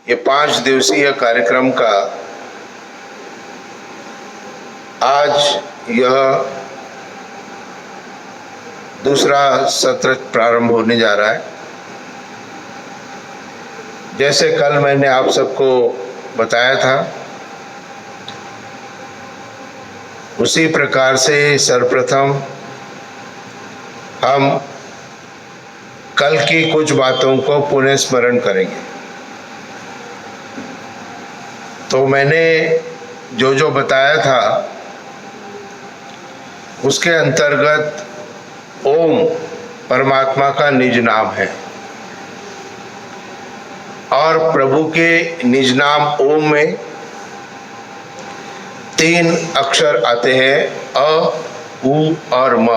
ये 5 दिवसीय कार्यक्रम का आज यह दूसरा सत्र प्रारंभ होने जा रहा है। जैसे कल मैंने आप सबको बताया था, उसी प्रकार से सर्वप्रथम हम कल की कुछ बातों को पुनः स्मरण करेंगे। तो मैंने जो बताया था उसके अंतर्गत ओम परमात्मा का निज नाम है और प्रभु के निज नाम ओम में 3 अक्षर आते हैं, अ, उ और म।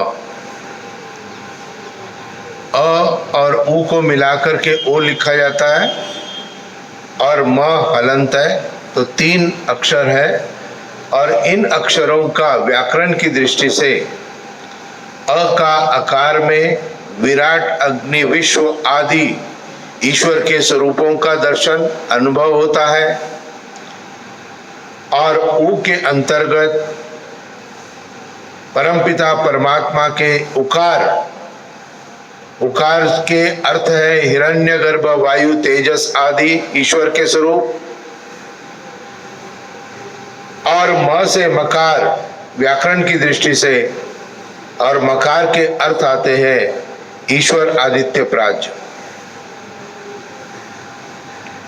अ और उ को मिलाकर के ओ लिखा जाता है और म हलंत है, तो 3 अक्षर है। और इन अक्षरों का व्याकरण की दृष्टि से अ का आकार में विराट, अग्नि, विश्व आदि ईश्वर के स्वरूपों का दर्शन अनुभव होता है और उ के अंतर्गत परमपिता परमात्मा के उकार के अर्थ है हिरण्यगर्भ, वायु, तेजस आदि ईश्वर के स्वरूप। और म से मकार व्याकरण की दृष्टि से, और मकार के अर्थ आते हैं ईश्वर, आदित्य, प्राज्ञ।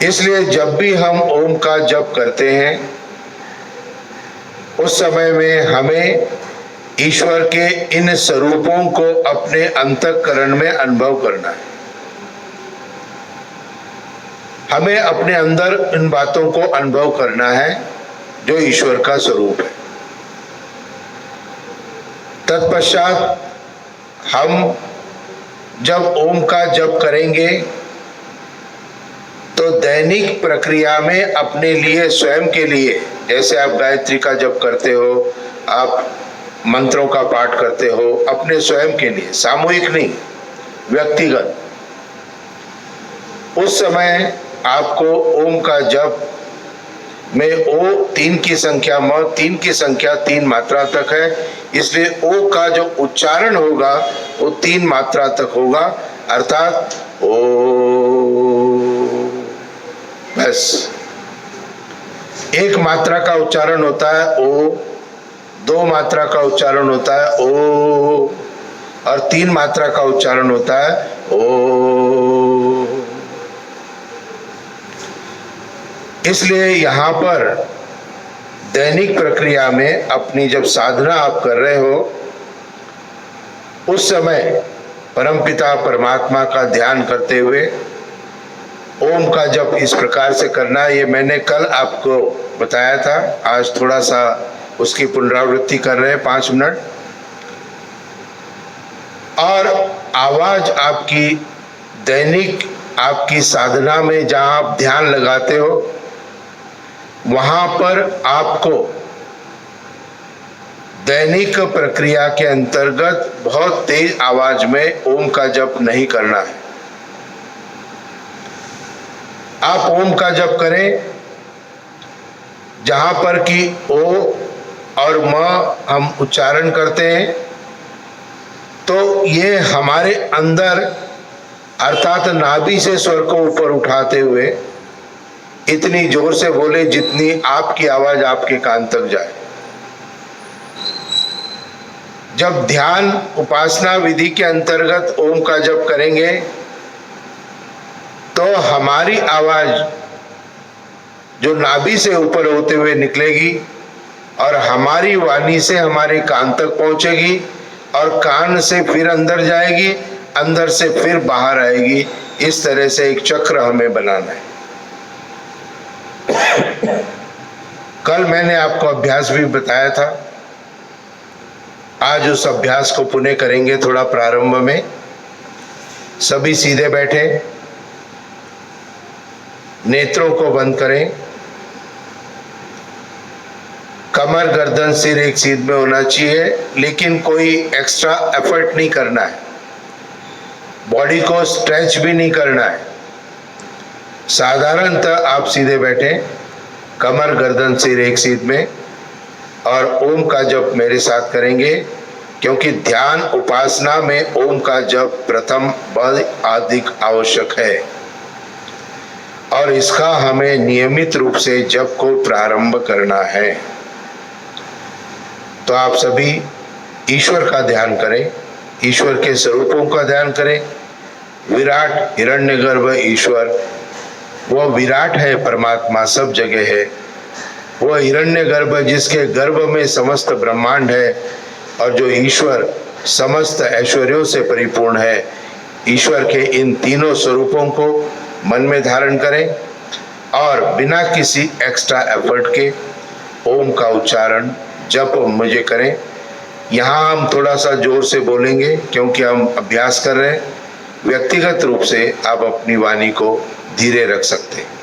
इसलिए जब भी हम ओम का जप करते हैं उस समय में हमें ईश्वर के इन स्वरूपों को अपने अंतःकरण में अनुभव करना है। हमें अपने अंदर इन बातों को अनुभव करना है जो ईश्वर का स्वरूप है। तत्पश्चात हम जब ओम का जप करेंगे तो दैनिक प्रक्रिया में अपने लिए, स्वयं के लिए, जैसे आप गायत्री का जप करते हो, आप मंत्रों का पाठ करते हो, अपने स्वयं के लिए, सामूहिक नहीं, व्यक्तिगत, उस समय आपको ओम का जप में ओ 3 की संख्या, म 3 की संख्या 3 मात्रा तक है, इसलिए ओ का जो उच्चारण होगा वो 3 मात्रा तक होगा, अर्थात ओ। बस 1 मात्रा का उच्चारण होता है ओ, 2 मात्रा का उच्चारण होता है ओ, और 3 मात्रा का उच्चारण होता है ओ। इसलिए यहाँ पर दैनिक प्रक्रिया में अपनी जब साधना आप कर रहे हो उस समय परमपिता परमात्मा का ध्यान करते हुए ओम का जप इस प्रकार से करना। ये मैंने कल आपको बताया था, आज थोड़ा सा उसकी पुनरावृत्ति कर रहे हैं 5 मिनट। और आवाज आपकी दैनिक आपकी साधना में जहां आप ध्यान लगाते हो वहां पर आपको दैनिक प्रक्रिया के अंतर्गत बहुत तेज आवाज में ओम का जप नहीं करना है। आप ओम का जप करें जहां पर कि ओ और म हम उच्चारण करते हैं, तो ये हमारे अंदर अर्थात नाभि से स्वर को ऊपर उठाते हुए इतनी जोर से बोले जितनी आपकी आवाज आपके कान तक जाए। जब ध्यान उपासना विधि के अंतर्गत ओम का जप करेंगे तो हमारी आवाज जो नाभि से ऊपर होते हुए निकलेगी और हमारी वाणी से हमारे कान तक पहुंचेगी और कान से फिर अंदर जाएगी, अंदर से फिर बाहर आएगी। इस तरह से एक चक्र हमें बनाना है। कल मैंने आपको अभ्यास भी बताया था, आज उस अभ्यास को पुनः करेंगे। थोड़ा प्रारंभ में सभी सीधे बैठे, नेत्रों को बंद करें, कमर, गर्दन, सिर एक सीध में होना चाहिए, लेकिन कोई एक्स्ट्रा एफर्ट नहीं करना है, बॉडी को स्ट्रेच भी नहीं करना है। साधारणतः आप सीधे बैठे, कमर गर्दन सिर एक सीध में, और ओम का जप मेरे साथ करेंगे, क्योंकि ध्यान उपासना में ओम का जप प्रथम बहुत अधिक आवश्यक है और इसका हमें नियमित रूप से जप को प्रारंभ करना है। तो आप सभी ईश्वर का ध्यान करें, ईश्वर के स्वरूपों का ध्यान करें। विराट हिरण्यगर्भ ईश्वर, वह विराट है, परमात्मा सब जगह है। वह हिरण्यगर्भ जिसके गर्भ में समस्त ब्रह्मांड है और जो ईश्वर समस्त ऐश्वर्यों से परिपूर्ण है, ईश्वर के इन तीनों स्वरूपों को मन में धारण करें और बिना किसी एक्स्ट्रा एफर्ट के ओम का उच्चारण जप मुझे करें। यहाँ हम थोड़ा सा जोर से बोलेंगे क्योंकि हम अभ्यास कर रहे हैं। व्यक्तिगत रूप से आप अपनी वाणी को धीरे रख सकते हैं।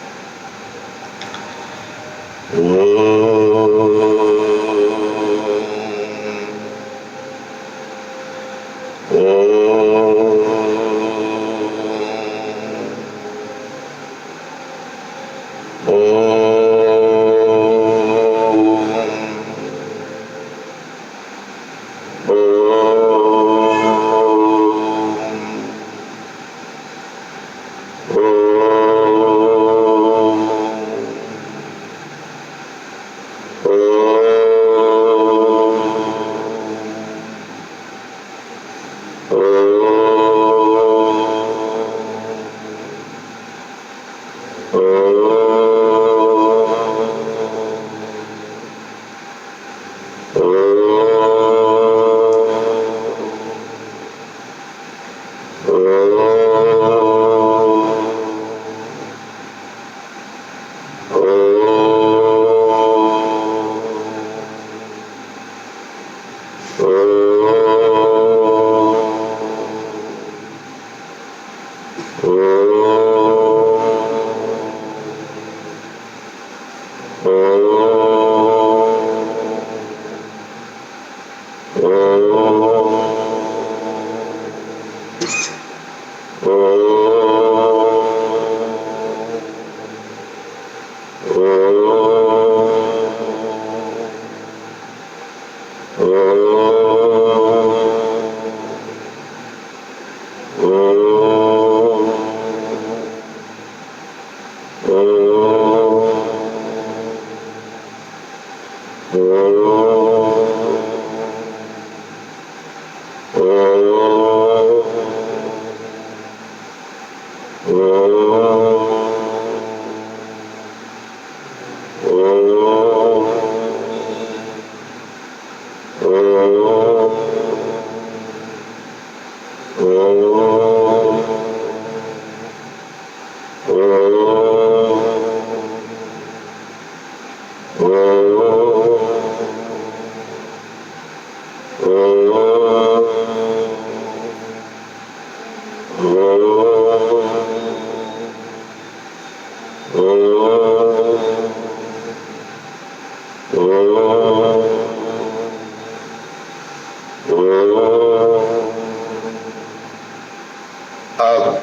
अब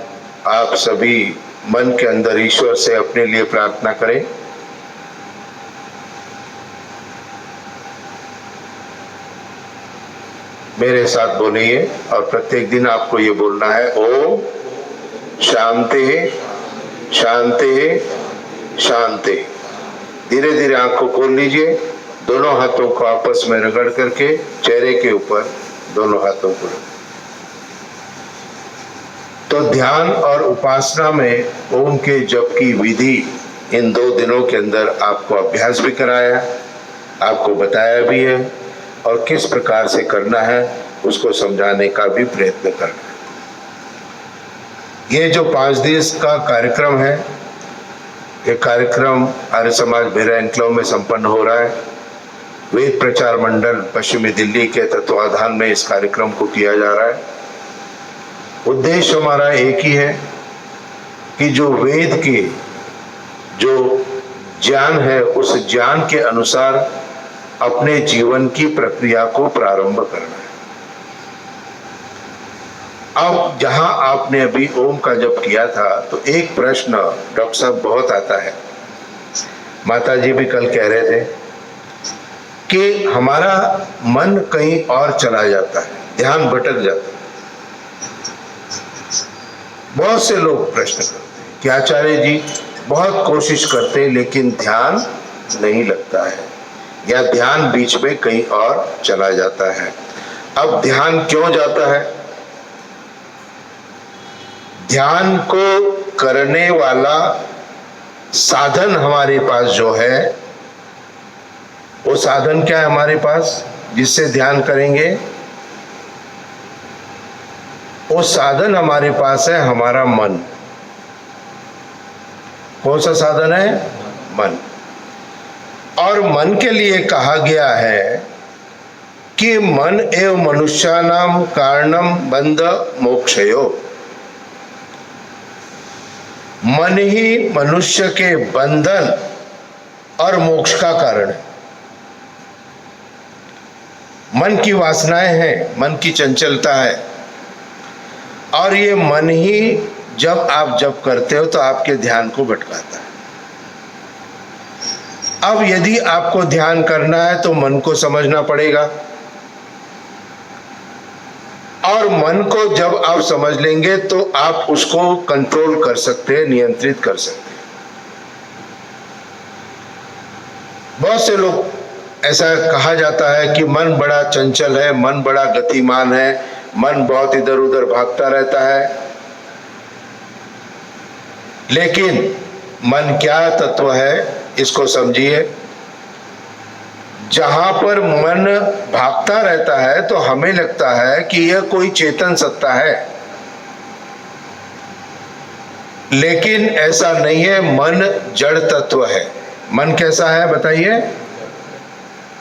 आप सभी मन के अंदर ईश्वर से अपने लिए प्रार्थना करें। मेरे साथ बोलिए और प्रत्येक दिन आपको ये बोलना है, ओम शांति शांति शांति। धीरे धीरे आंखों खोल लीजिए, दोनों हाथों को आपस में रगड़ करके चेहरे के ऊपर दोनों हाथों को रखें। तो ध्यान और उपासना में ओम के जप की विधि इन 2 दिनों के अंदर आपको अभ्यास भी कराया, आपको बताया भी है और किस प्रकार से करना है उसको समझाने का भी प्रयत्न करना है। ये जो 5 दिवस का कार्यक्रम है, ये कार्यक्रम आर्य समाज बेरा एन्क्लेव में संपन्न हो रहा है। वेद प्रचार मंडल पश्चिमी दिल्ली के तत्वाधान में इस कार्यक्रम को किया जा रहा है। उद्देश्य हमारा एक ही है कि जो वेद के जो ज्ञान है उस ज्ञान के अनुसार अपने जीवन की प्रक्रिया को प्रारंभ करना है। अब जहां आपने अभी ओम का जप किया था तो एक प्रश्न डॉक्टर साहब बहुत आता है, माता जी भी कल कह रहे थे कि हमारा मन कहीं और चला जाता है, ध्यान भटक जाता है। बहुत से लोग प्रश्न करते हैं कि आचार्य जी बहुत कोशिश करते हैं लेकिन ध्यान नहीं लगता है, या ध्यान बीच में कहीं और चला जाता है। अब ध्यान क्यों जाता है? ध्यान को करने वाला साधन हमारे पास जो है, वो साधन क्या है हमारे पास जिससे ध्यान करेंगे? वो साधन हमारे पास है हमारा मन। कौन सा साधन है? मन। और मन के लिए कहा गया है कि मन एव मनुष्यानाम कारणम बंध मोक्षयो। मन ही मनुष्य के बंधन और मोक्ष का कारण है। मन की वासनाएं हैं, मन की चंचलता है, और ये मन ही जब आप जप करते हो तो आपके ध्यान को भटकाता है। अब यदि आपको ध्यान करना है तो मन को समझना पड़ेगा, और मन को जब आप समझ लेंगे तो आप उसको कंट्रोल कर सकते हैं, नियंत्रित कर सकते हैं। बहुत से लोग ऐसा कहा जाता है कि मन बड़ा चंचल है, मन बड़ा गतिमान है, मन बहुत इधर उधर भागता रहता है। लेकिन मन क्या तत्व है इसको समझिए। जहां पर मन भागता रहता है तो हमें लगता है कि यह कोई चेतन सत्ता है, लेकिन ऐसा नहीं है। मन जड़ तत्व है। मन कैसा है बताइए?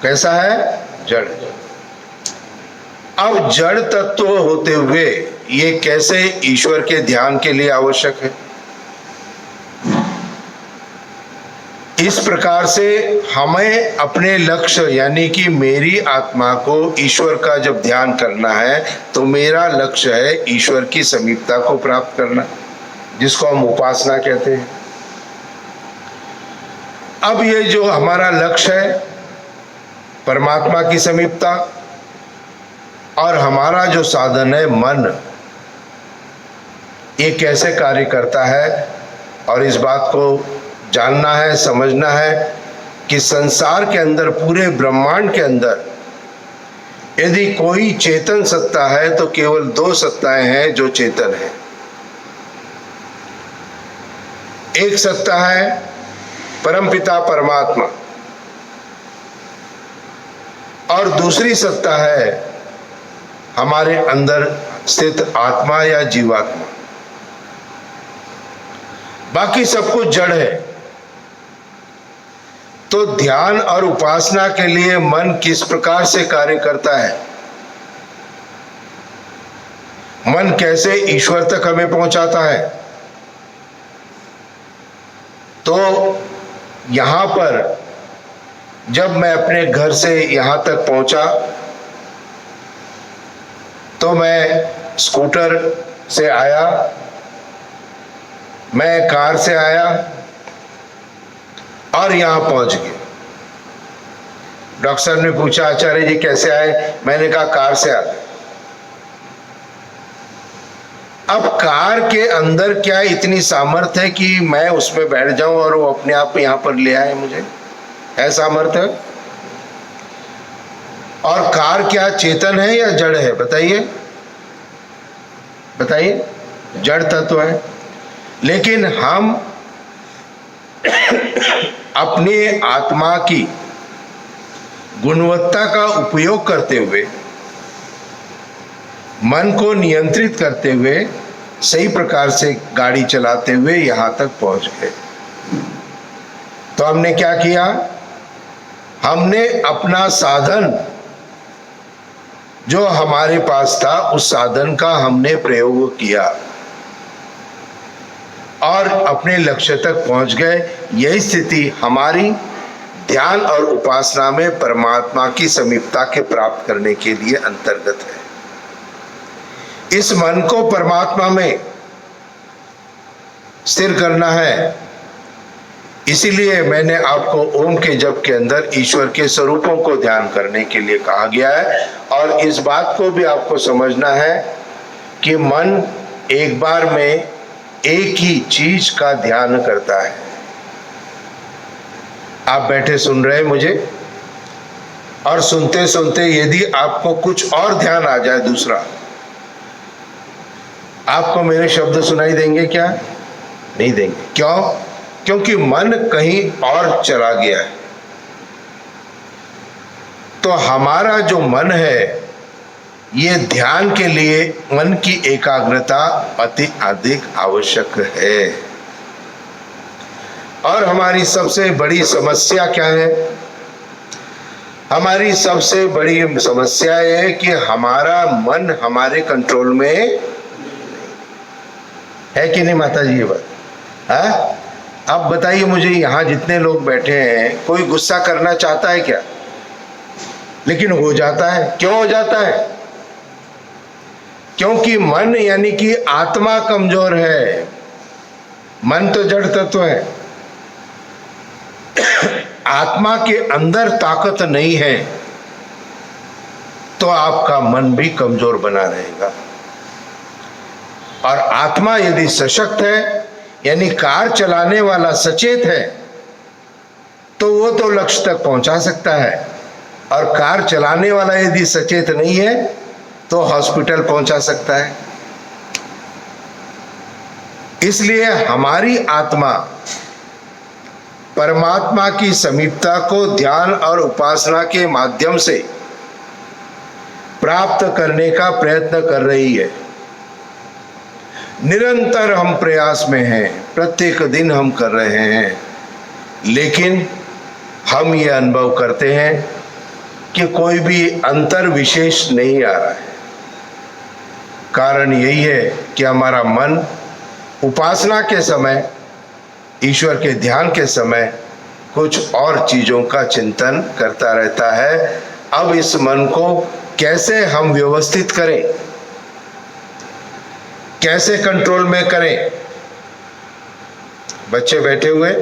कैसा है? जड़। अब जड़ तत्व होते हुए ये कैसे ईश्वर के ध्यान के लिए आवश्यक है? इस प्रकार से हमें अपने लक्ष्य यानी कि मेरी आत्मा को ईश्वर का जब ध्यान करना है तो मेरा लक्ष्य है ईश्वर की समीपता को प्राप्त करना, जिसको हम उपासना कहते हैं। अब ये जो हमारा लक्ष्य है परमात्मा की समीपता, और हमारा जो साधन है मन, ये कैसे कार्य करता है, और इस बात को जानना है, समझना है कि संसार के अंदर, पूरे ब्रह्मांड के अंदर यदि कोई चेतन सत्ता है तो केवल दो सत्ताएं हैं जो चेतन है। एक सत्ता है परमपिता परमात्मा, और दूसरी सत्ता है हमारे अंदर स्थित आत्मा या जीवात्मा। बाकी सब कुछ जड़ है। तो ध्यान और उपासना के लिए मन किस प्रकार से कार्य करता है, मन कैसे ईश्वर तक हमें पहुंचाता है, तो यहां पर जब मैं अपने घर से यहां तक पहुंचा तो मैं स्कूटर से आया, मैं कार से आया और यहां पहुंच गया। डॉक्टर साहब ने पूछा आचार्य जी कैसे आए? मैंने कहा कार से आ गए। अब कार के अंदर क्या इतनी सामर्थ्य है कि मैं उसमें बैठ जाऊं और वो अपने आप यहां पर ले आए मुझे? है सामर्थ्य? और कार क्या चेतन है या जड़ है? बताइए बताइए। जड़ तत्व है। लेकिन हम अपनी आत्मा की गुणवत्ता का उपयोग करते हुए, मन को नियंत्रित करते हुए, सही प्रकार से गाड़ी चलाते हुए यहां तक पहुंच गए। तो हमने क्या किया? हमने अपना साधन जो हमारे पास था उस साधन का हमने प्रयोग किया और अपने लक्ष्य तक पहुंच गए। यही स्थिति हमारी ध्यान और उपासना में परमात्मा की समीपता के प्राप्त करने के लिए अंतर्गत है। इस मन को परमात्मा में स्थिर करना है। इसीलिए मैंने आपको ओम के जप के अंदर ईश्वर के स्वरूपों को ध्यान करने के लिए कहा गया है। और इस बात को भी आपको समझना है कि मन एक बार में एक ही चीज का ध्यान करता है। आप बैठे सुन रहे हैं मुझे, और सुनते सुनते यदि आपको कुछ और ध्यान आ जाए दूसरा, आपको मेरे शब्द सुनाई देंगे क्या? नहीं देंगे। क्यों? क्योंकि मन कहीं और चला गया है। तो हमारा जो मन है, ये ध्यान के लिए मन की एकाग्रता अति अधिक आवश्यक है। और हमारी सबसे बड़ी समस्या क्या है? हमारी सबसे बड़ी समस्या यह है कि हमारा मन हमारे कंट्रोल में है कि नहीं माता जी? ये बात है? अब बताइए मुझे, यहां जितने लोग बैठे हैं, कोई गुस्सा करना चाहता है क्या? लेकिन हो जाता है। क्यों हो जाता है? क्योंकि मन यानी कि आत्मा कमजोर है। मन तो जड़ तत्व है, आत्मा के अंदर ताकत नहीं है, तो आपका मन भी कमजोर बना रहेगा। और आत्मा यदि सशक्त है, यानी कार चलाने वाला सचेत है, तो वो तो लक्ष्य तक पहुंचा सकता है। और कार चलाने वाला यदि सचेत नहीं है, तो हॉस्पिटल पहुंचा सकता है। इसलिए हमारी आत्मा परमात्मा की समीपता को ध्यान और उपासना के माध्यम से प्राप्त करने का प्रयत्न कर रही है। निरंतर हम प्रयास में हैं, प्रत्येक दिन हम कर रहे हैं, लेकिन हम ये अनुभव करते हैं कि कोई भी अंतर विशेष नहीं आ रहा है। कारण यही है कि हमारा मन उपासना के समय, ईश्वर के ध्यान के समय कुछ और चीजों का चिंतन करता रहता है। अब इस मन को कैसे हम व्यवस्थित करें, कैसे कंट्रोल में करें? बच्चे बैठे हुए,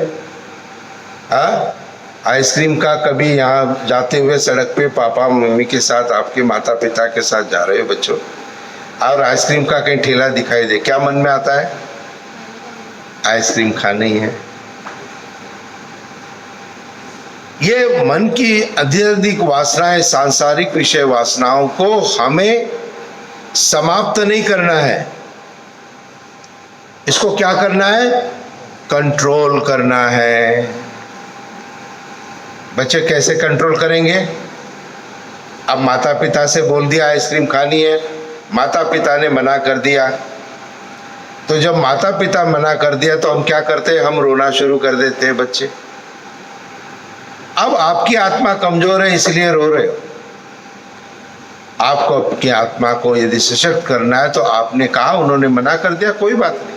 आइसक्रीम का कभी यहाँ जाते हुए सड़क पे पापा मम्मी के साथ, आपके माता पिता के साथ जा रहे हो बच्चों, और आइसक्रीम का कहीं ठेला दिखाई दे, क्या मन में आता है? आइसक्रीम खानी है। ये मन की अत्यधिक वासनाएं, सांसारिक विषय वासनाओं को हमें समाप्त नहीं करना है। इसको क्या करना है? कंट्रोल करना है। बच्चे कैसे कंट्रोल करेंगे? अब माता पिता से बोल दिया आइसक्रीम खानी है, माता पिता ने मना कर दिया, तो जब माता पिता मना कर दिया तो हम क्या करते हैं? हम रोना शुरू कर देते हैं बच्चे। अब आपकी आत्मा कमजोर है इसलिए रो रहे हो। आपको अपनी आत्मा को यदि सशक्त करना है, तो आपने कहा, उन्होंने मना कर दिया, कोई बात नहीं,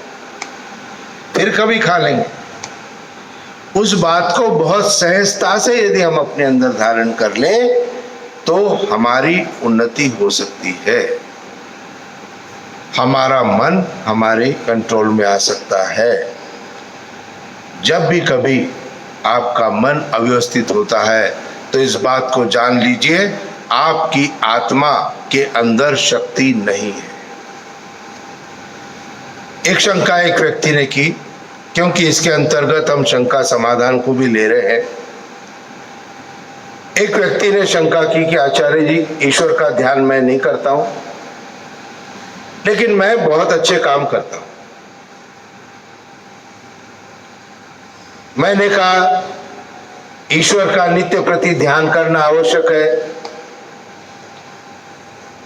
फिर कभी खा लेंगे। उस बात को बहुत सहजता से यदि हम अपने अंदर धारण कर लें, तो हमारी उन्नति हो सकती है। हमारा मन हमारे कंट्रोल में आ सकता है। जब भी कभी आपका मन अव्यवस्थित होता है, तो इस बात को जान लीजिए, आपकी आत्मा के अंदर शक्ति नहीं है। एक शंका एक व्यक्ति ने की, क्योंकि इसके अंतर्गत हम शंका समाधान को भी ले रहे हैं। एक व्यक्ति ने शंका की कि आचार्य जी, ईश्वर का ध्यान मैं नहीं करता हूं, लेकिन मैं बहुत अच्छे काम करता हूं। मैंने कहा, ईश्वर का नित्य प्रति ध्यान करना आवश्यक है।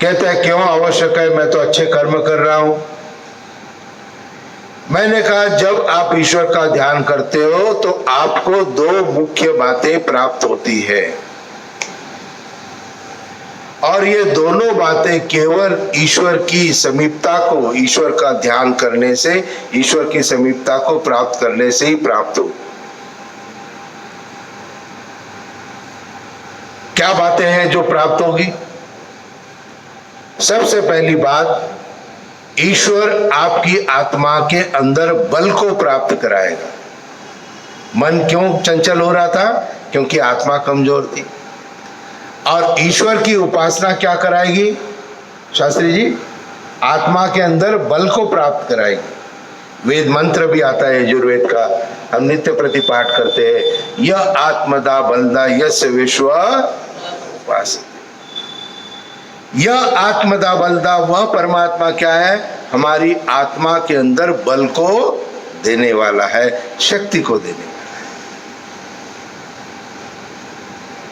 कहते हैं क्यों आवश्यक है? मैं तो अच्छे कर्म कर रहा हूं। मैंने कहा, जब आप ईश्वर का ध्यान करते हो तो आपको दो मुख्य बातें प्राप्त होती है, और ये दोनों बातें केवल ईश्वर की समीपता को, ईश्वर का ध्यान करने से, ईश्वर की समीपता को प्राप्त करने से ही प्राप्त हो। क्या बातें हैं जो प्राप्त होगी? सबसे पहली बात, ईश्वर आपकी आत्मा के अंदर बल को प्राप्त कराएगा। मन क्यों चंचल हो रहा था? क्योंकि आत्मा कमजोर थी। और ईश्वर की उपासना क्या कराएगी शास्त्री जी? आत्मा के अंदर बल को प्राप्त कराएगी। वेद मंत्र भी आता है यजुर्वेद का, हम नित्य प्रति पाठ करते हैं, यह आत्मदा बलदा यस्य विश्व उपास। यह आत्मदा बलदा, वह परमात्मा क्या है? हमारी आत्मा के अंदर बल को देने वाला है, शक्ति को देने वाला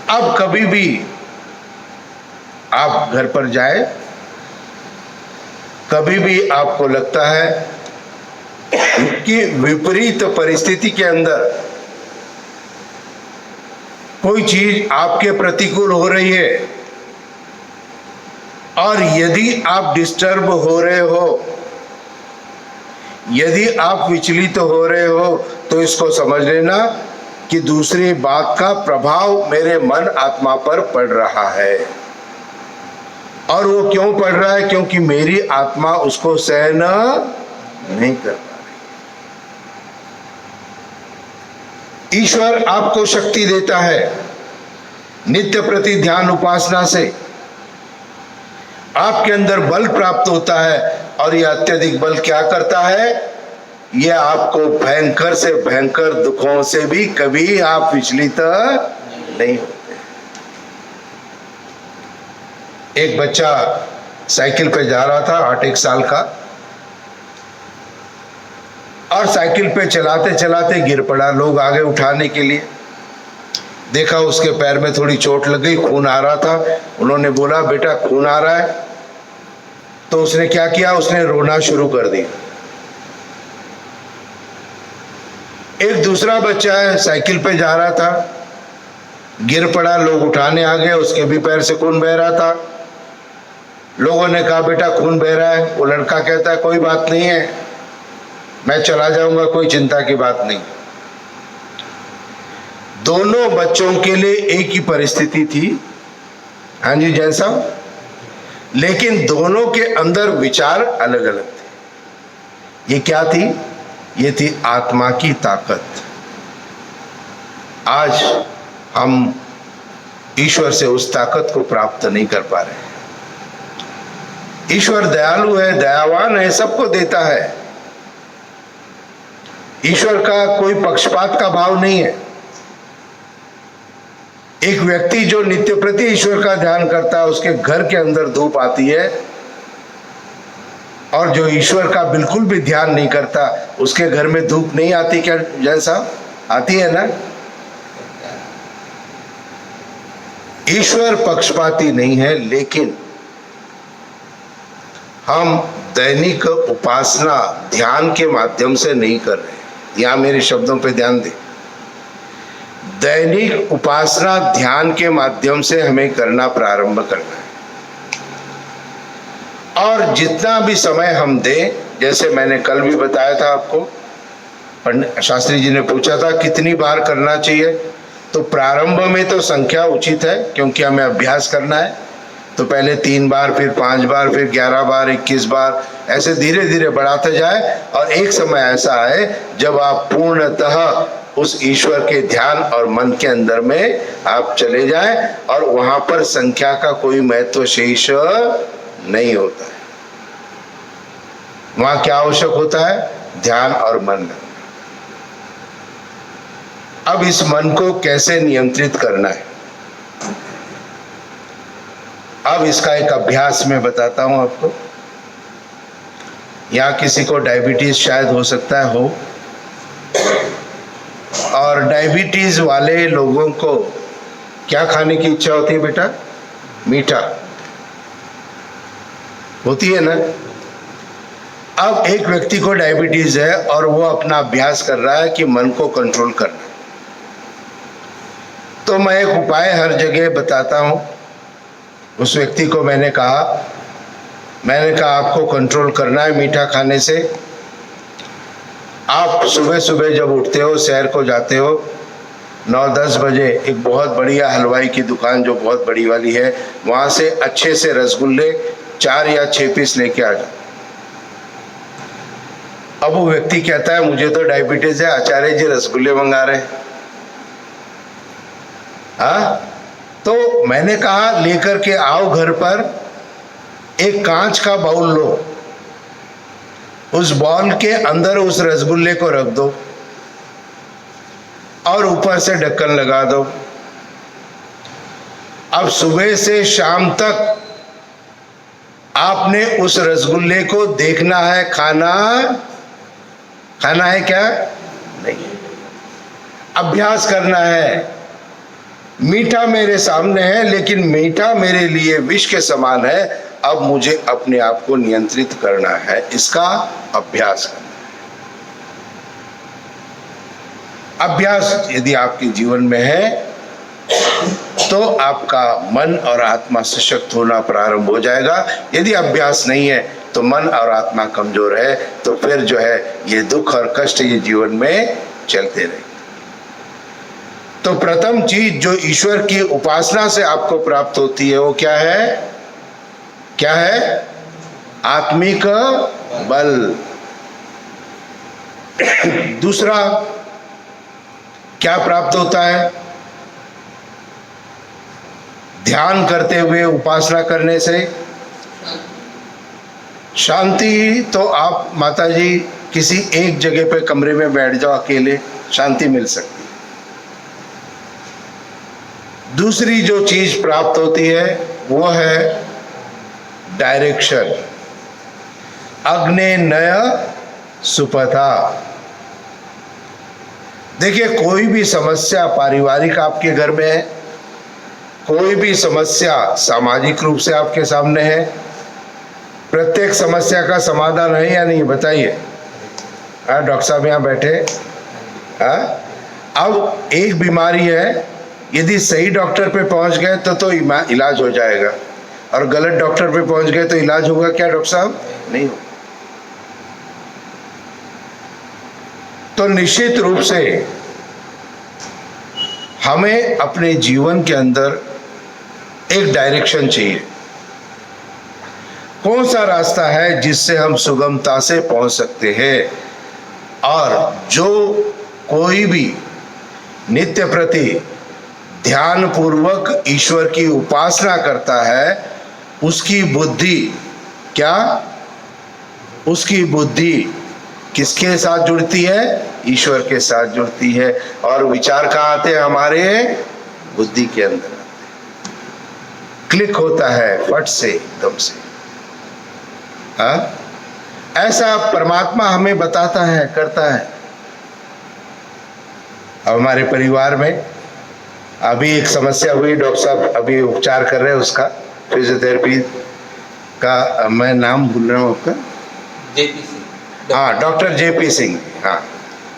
है। अब कभी भी आप घर पर जाए, कभी भी आपको लगता है कि विपरीत परिस्थिति के अंदर कोई चीज आपके प्रतिकूल हो रही है, और यदि आप डिस्टर्ब हो रहे हो, यदि आप विचलित हो रहे हो, तो इसको समझ लेना कि दूसरी बात का प्रभाव मेरे मन आत्मा पर पड़ रहा है। और वो क्यों पड़ रहा है? क्योंकि मेरी आत्मा उसको सहन नहीं कर पा रही। ईश्वर आपको शक्ति देता है नित्य प्रति ध्यान उपासना से, आपके अंदर बल प्राप्त होता है, और यह अत्यधिक बल क्या करता है? यह आपको भयंकर से भयंकर दुखों से भी कभी आप विचलित नहीं होते। एक बच्चा साइकिल पे जा रहा था, 8-1 साल का, और साइकिल पे चलाते चलाते गिर पड़ा। लोग आगे उठाने के लिए, देखा उसके पैर में थोड़ी चोट लग गई, खून आ रहा था। उन्होंने बोला बेटा खून आ रहा है, तो उसने क्या किया? उसने रोना शुरू कर दिया। एक दूसरा बच्चा है, साइकिल पे जा रहा था, गिर पड़ा, लोग उठाने आ गए, उसके भी पैर से खून बह रहा था। लोगों ने कहा बेटा खून बह रहा है। वो लड़का कहता है कोई बात नहीं है, मैं चला जाऊंगा, कोई चिंता की बात नहीं। दोनों बच्चों के लिए एक ही परिस्थिति थी, हाँ जी जैन साहब, लेकिन दोनों के अंदर विचार अलग अलग थे। ये क्या थी? ये थी आत्मा की ताकत। आज हम ईश्वर से उस ताकत को प्राप्त नहीं कर पा रहे। ईश्वर दयालु है, दयावान है, सबको देता है। ईश्वर का कोई पक्षपात का भाव नहीं है। एक व्यक्ति जो नित्य प्रति ईश्वर का ध्यान करता है, उसके घर के अंदर धूप आती है, और जो ईश्वर का बिल्कुल भी ध्यान नहीं करता, उसके घर में धूप नहीं आती। क्या जैन साहब? आती है ना। ईश्वर पक्षपाती नहीं है, लेकिन हम दैनिक उपासना ध्यान के माध्यम से नहीं कर रहे। यहां मेरे शब्दों पे ध्यान दें। दैनिक उपासना ध्यान के माध्यम से हमें करना प्रारंभ करना है, और जितना भी समय हम दें, जैसे मैंने कल भी बताया था आपको, पंडित शास्त्री जी ने पूछा था कितनी बार करना चाहिए, तो प्रारंभ में तो संख्या उचित है, क्योंकि हमें अभ्यास करना है। तो पहले 3 बार, फिर 5 बार, फिर 11 बार, 21 बार, ऐसे धीरे धीरे बढ़ाते जाए, और एक समय ऐसा आए जब आप पूर्णतः उस ईश्वर के ध्यान और मन के अंदर में आप चले जाएं, और वहां पर संख्या का कोई महत्व शेष नहीं होता है। वहां क्या आवश्यक होता है? ध्यान और मन लगना। अब इस मन को कैसे नियंत्रित करना है, अब इसका एक अभ्यास मैं बताता हूं आपको। या किसी को डायबिटीज शायद हो सकता है, हो, और डायबिटीज वाले लोगों को क्या खाने की इच्छा होती है बेटा? मीठा होती है ना। अब एक व्यक्ति को डायबिटीज है, और वो अपना अभ्यास कर रहा है कि मन को कंट्रोल करना। तो मैं एक उपाय हर जगह बताता हूं। उस व्यक्ति को मैंने कहा आपको कंट्रोल करना है मीठा खाने से। आप सुबह सुबह जब उठते हो, सैर को जाते हो, 9-10 बजे एक बहुत बढ़िया हलवाई की दुकान जो बहुत बड़ी वाली है, वहाँ से अच्छे से रसगुल्ले 4 या 6 पीस लेके आ जाओ। अब वो व्यक्ति कहता है मुझे तो डायबिटीज है, आचार्य जी रसगुल्ले मंगा रहे। हाँ, तो मैंने कहा लेकर के आओ घर पर, एक कांच का बाउल लो, उस बाउल के अंदर उस रसगुल्ले को रख दो और ऊपर से ढक्कन लगा दो। अब सुबह से शाम तक आपने उस रसगुल्ले को देखना है, खाना है क्या? नहीं, अभ्यास करना है। मीठा मेरे सामने है लेकिन मीठा मेरे लिए विष के समान है, अब मुझे अपने आप को नियंत्रित करना है, इसका अभ्यास करना है। अभ्यास यदि आपके जीवन में है तो आपका मन और आत्मा सशक्त होना प्रारंभ हो जाएगा। यदि अभ्यास नहीं है तो मन और आत्मा कमजोर है, तो फिर जो है ये दुख और कष्ट ये जीवन में चलते रहेंगे। तो प्रथम चीज जो ईश्वर की उपासना से आपको प्राप्त होती है वो क्या है? क्या है? आत्मिक बल। दूसरा क्या प्राप्त होता है? ध्यान करते हुए, उपासना करने से शांति। तो आप माता जी किसी एक जगह पे कमरे में बैठ जाओ अकेले, शांति मिल सकती है। दूसरी जो चीज प्राप्त होती है वो है डायरेक्शन। अग्ने नय सुपथा। देखिए, कोई भी समस्या पारिवारिक आपके घर में है, कोई भी समस्या सामाजिक रूप से आपके सामने है, प्रत्येक समस्या का समाधान है या नहीं? बताइए। हाँ, डॉक्टर साहब यहाँ बैठे। हाँ, अब एक बीमारी है, यदि सही डॉक्टर पे पहुंच गए तो इलाज हो जाएगा, और गलत डॉक्टर पे पहुंच गए तो इलाज होगा क्या डॉक्टर साहब? नहीं होगा। तो निश्चित रूप से हमें अपने जीवन के अंदर एक डायरेक्शन चाहिए। कौन सा रास्ता है जिससे हम सुगमता से पहुंच सकते हैं? और जो कोई भी नित्य प्रति ध्यान पूर्वक ईश्वर की उपासना करता है, उसकी बुद्धि क्या? उसकी बुद्धि किसके साथ जुड़ती है? ईश्वर के साथ जुड़ती है। और विचार कहाँ आते हैं? हमारे बुद्धि के अंदर क्लिक होता है फट से, एकदम से। हाँ, ऐसा परमात्मा हमें बताता है, करता है। अब हमारे परिवार में अभी एक समस्या हुई, डॉक्टर साहब अभी उपचार कर रहे हैं उसका, फिजियोथेरेपी का, मैं नाम भूल रहा हूँ आपका, जेपी सिंह। हाँ, डॉक्टर जेपी सिंह। हाँ,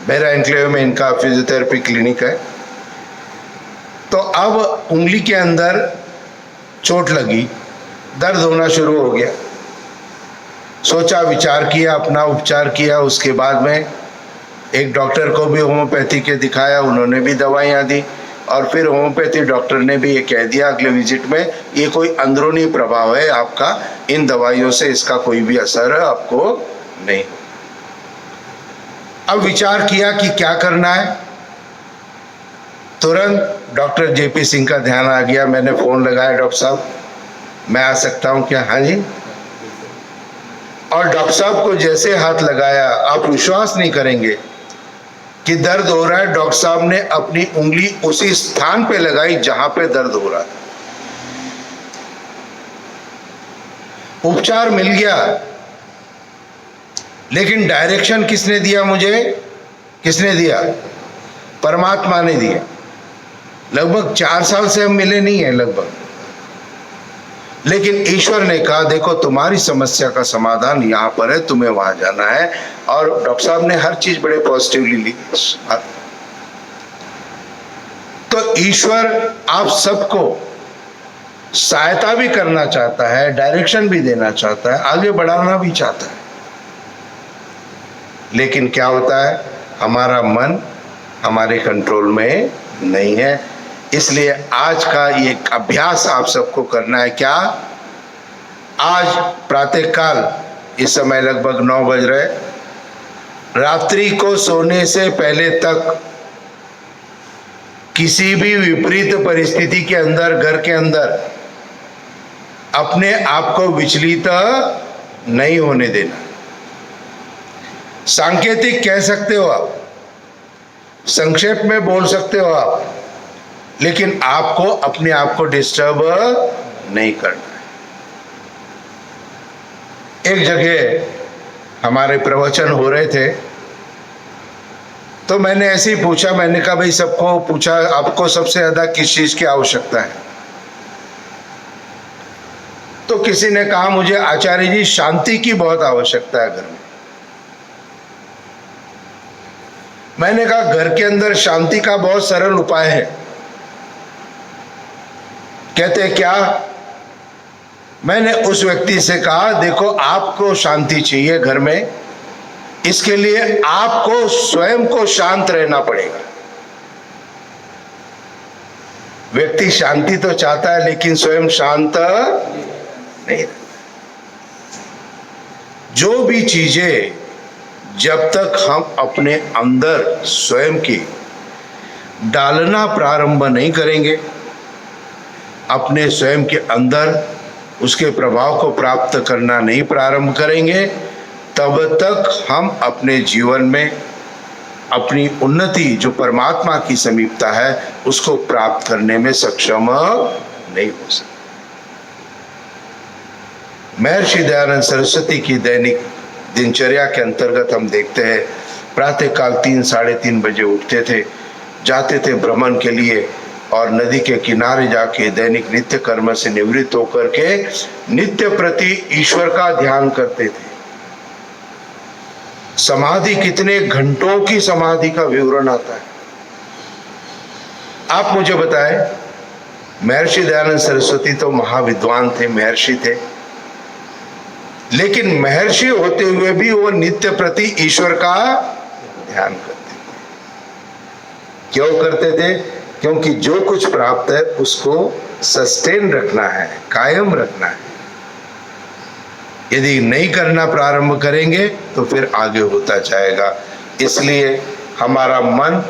बेरा एन्क्लेव में इनका फिजियोथेरेपी क्लिनिक है। तो अब उंगली के अंदर चोट लगी, दर्द होना शुरू हो गया। सोचा, विचार किया, अपना उपचार किया। उसके बाद में एक डॉक्टर को भी होम्योपैथी के दिखाया, उन्होंने भी दवाइयाँ दी, और फिर होम्योपैथी डॉक्टर ने भी ये कह दिया अगले विजिट में, ये कोई अंदरूनी प्रभाव है आपका, इन दवाइयों से इसका कोई भी असर आपको नहीं। अब विचार किया कि क्या करना है। तुरंत डॉक्टर जेपी सिंह का ध्यान आ गया। मैंने फोन लगाया, डॉक्टर साहब मैं आ सकता हूं क्या? हाँ जी। और डॉक्टर साहब को जैसे हाथ लगाया, आप विश्वास नहीं करेंगे कि दर्द हो रहा है। डॉक्टर साहब ने अपनी उंगली उसी स्थान पे लगाई जहां पे दर्द हो रहा था। उपचार मिल गया, लेकिन डायरेक्शन किसने दिया मुझे? किसने दिया? परमात्मा ने दिया। लगभग 4 साल से हम मिले नहीं है लगभग, लेकिन ईश्वर ने कहा देखो तुम्हारी समस्या का समाधान यहाँ पर है, तुम्हें वहां जाना है। और डॉक्टर साहब ने हर चीज बड़े पॉजिटिवली ली। तो ईश्वर आप सबको सहायता भी करना चाहता है, डायरेक्शन भी देना चाहता है, आगे बढ़ाना भी चाहता है। लेकिन क्या होता है, हमारा मन हमारे कंट्रोल में नहीं है। इसलिए आज का ये अभ्यास आप सबको करना है। क्या? आज प्रातःकाल, इस समय लगभग 9 बज रहे, रात्रि को सोने से पहले तक किसी भी विपरीत परिस्थिति के अंदर, घर के अंदर अपने आप को विचलित नहीं होने देना। सांकेतिक कह सकते हो आप, संक्षेप में बोल सकते हो आप, लेकिन आपको अपने आप को डिस्टर्ब नहीं करना है। एक जगह हमारे प्रवचन हो रहे थे, तो मैंने ऐसे ही पूछा, मैंने कहा भाई सबको पूछा आपको सबसे ज्यादा किस चीज की आवश्यकता है? तो किसी ने कहा मुझे आचार्य जी शांति की बहुत आवश्यकता है घर में। मैंने कहा घर के अंदर शांति का बहुत सरल उपाय है। कहते क्या? मैंने उस व्यक्ति से कहा देखो आपको शांति चाहिए घर में, इसके लिए आपको स्वयं को शांत रहना पड़ेगा। व्यक्ति शांति तो चाहता है लेकिन स्वयं शांत नहीं। जो भी चीजें जब तक हम अपने अंदर स्वयं की डालना प्रारंभ नहीं करेंगे, अपने स्वयं के अंदर उसके प्रभाव को प्राप्त करना नहीं प्रारंभ करेंगे, तब तक हम अपने जीवन में अपनी उन्नति जो परमात्मा की समीपता है उसको प्राप्त करने में सक्षम नहीं हो सकते। महर्षि दयानंद सरस्वती की दैनिक दिनचर्या के अंतर्गत हम देखते हैं प्रातःकाल 3-3:30 बजे उठते थे, जाते थे भ्रमण के लिए और नदी के किनारे जाके दैनिक नित्य कर्म से निवृत्त होकर के नित्य प्रति ईश्वर का ध्यान करते थे। समाधि कितने घंटों की समाधि का विवरण आता है। आप मुझे बताएं, महर्षि दयानंद सरस्वती तो महाविद्वान थे, महर्षि थे, लेकिन महर्षि होते हुए भी वो नित्य प्रति ईश्वर का ध्यान करते थे। क्यों करते थे? क्योंकि जो कुछ प्राप्त है उसको सस्टेन रखना है, कायम रखना है। यदि नहीं करना प्रारंभ करेंगे तो फिर आगे होता जाएगा। इसलिए हमारा मन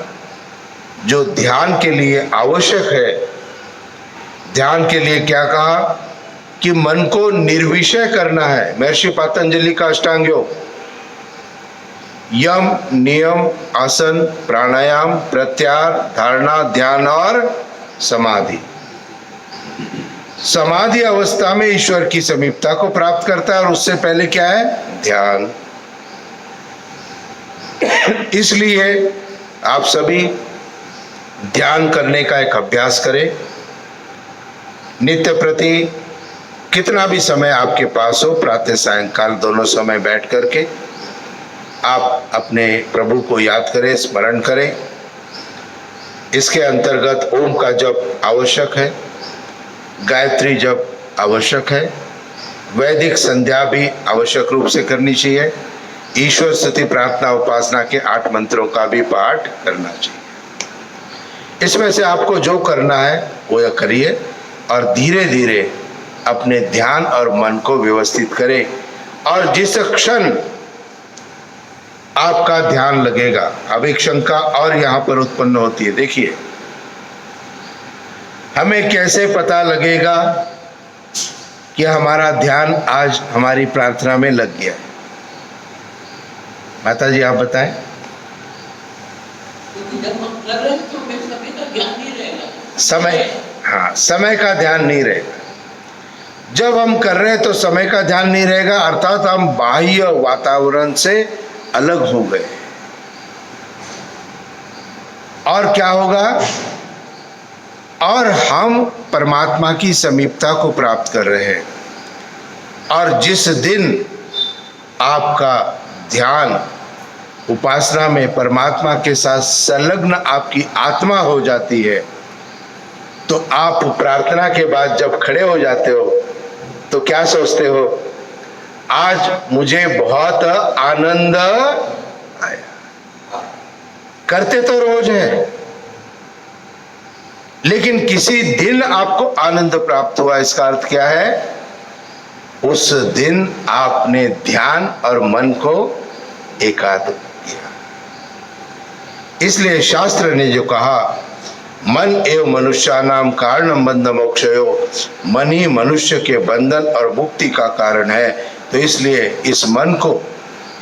जो ध्यान के लिए आवश्यक है, ध्यान के लिए क्या कहा कि मन को निर्विषय करना है। महर्षि पतंजलि का अष्टांग योग, यम, नियम, आसन, प्राणायाम, प्रत्याहार, धारणा, ध्यान और समाधि। समाधि अवस्था में ईश्वर की समीपता को प्राप्त करता है और उससे पहले क्या है? ध्यान। इसलिए आप सभी ध्यान करने का एक अभ्यास करें। नित्य प्रति कितना भी समय आपके पास हो, प्रातः सायंकाल दोनों समय बैठ करके आप अपने प्रभु को याद करें, स्मरण करें। इसके अंतर्गत ओम का जप आवश्यक है, गायत्री जप आवश्यक है, वैदिक संध्या भी आवश्यक रूप से करनी चाहिए, ईश्वर स्तुति प्रार्थना उपासना के 8 मंत्रों का भी पाठ करना चाहिए। इसमें से आपको जो करना है वो करिए और धीरे धीरे अपने ध्यान और मन को व्यवस्थित करें। और जिस क्षण आपका ध्यान लगेगा, अब एक शंका और यहां पर उत्पन्न होती है। देखिए, हमें कैसे पता लगेगा कि हमारा ध्यान आज हमारी प्रार्थना में लग गया है? माता जी आप बताएं। समय, हाँ, समय का ध्यान नहीं रहेगा। जब हम कर रहे हैं तो समय का ध्यान नहीं रहेगा, अर्थात हम बाह्य वातावरण से अलग हो गए। और क्या होगा? और हम परमात्मा की समीपता को प्राप्त कर रहे हैं। और जिस दिन आपका ध्यान उपासना में परमात्मा के साथ संलग्न आपकी आत्मा हो जाती है, तो आप प्रार्थना के बाद जब खड़े हो जाते हो तो क्या सोचते हो? आज मुझे बहुत आनंद आया। करते तो रोज है, लेकिन किसी दिन आपको आनंद प्राप्त हुआ। इसका अर्थ क्या है? उस दिन आपने ध्यान और मन को एकाग्र किया। इसलिए शास्त्र ने जो कहा, मन एव मनुष्यानाम कारणम बंध मोक्षयो, मन ही मनुष्य के बंधन और मुक्ति का कारण है। तो इसलिए इस मन को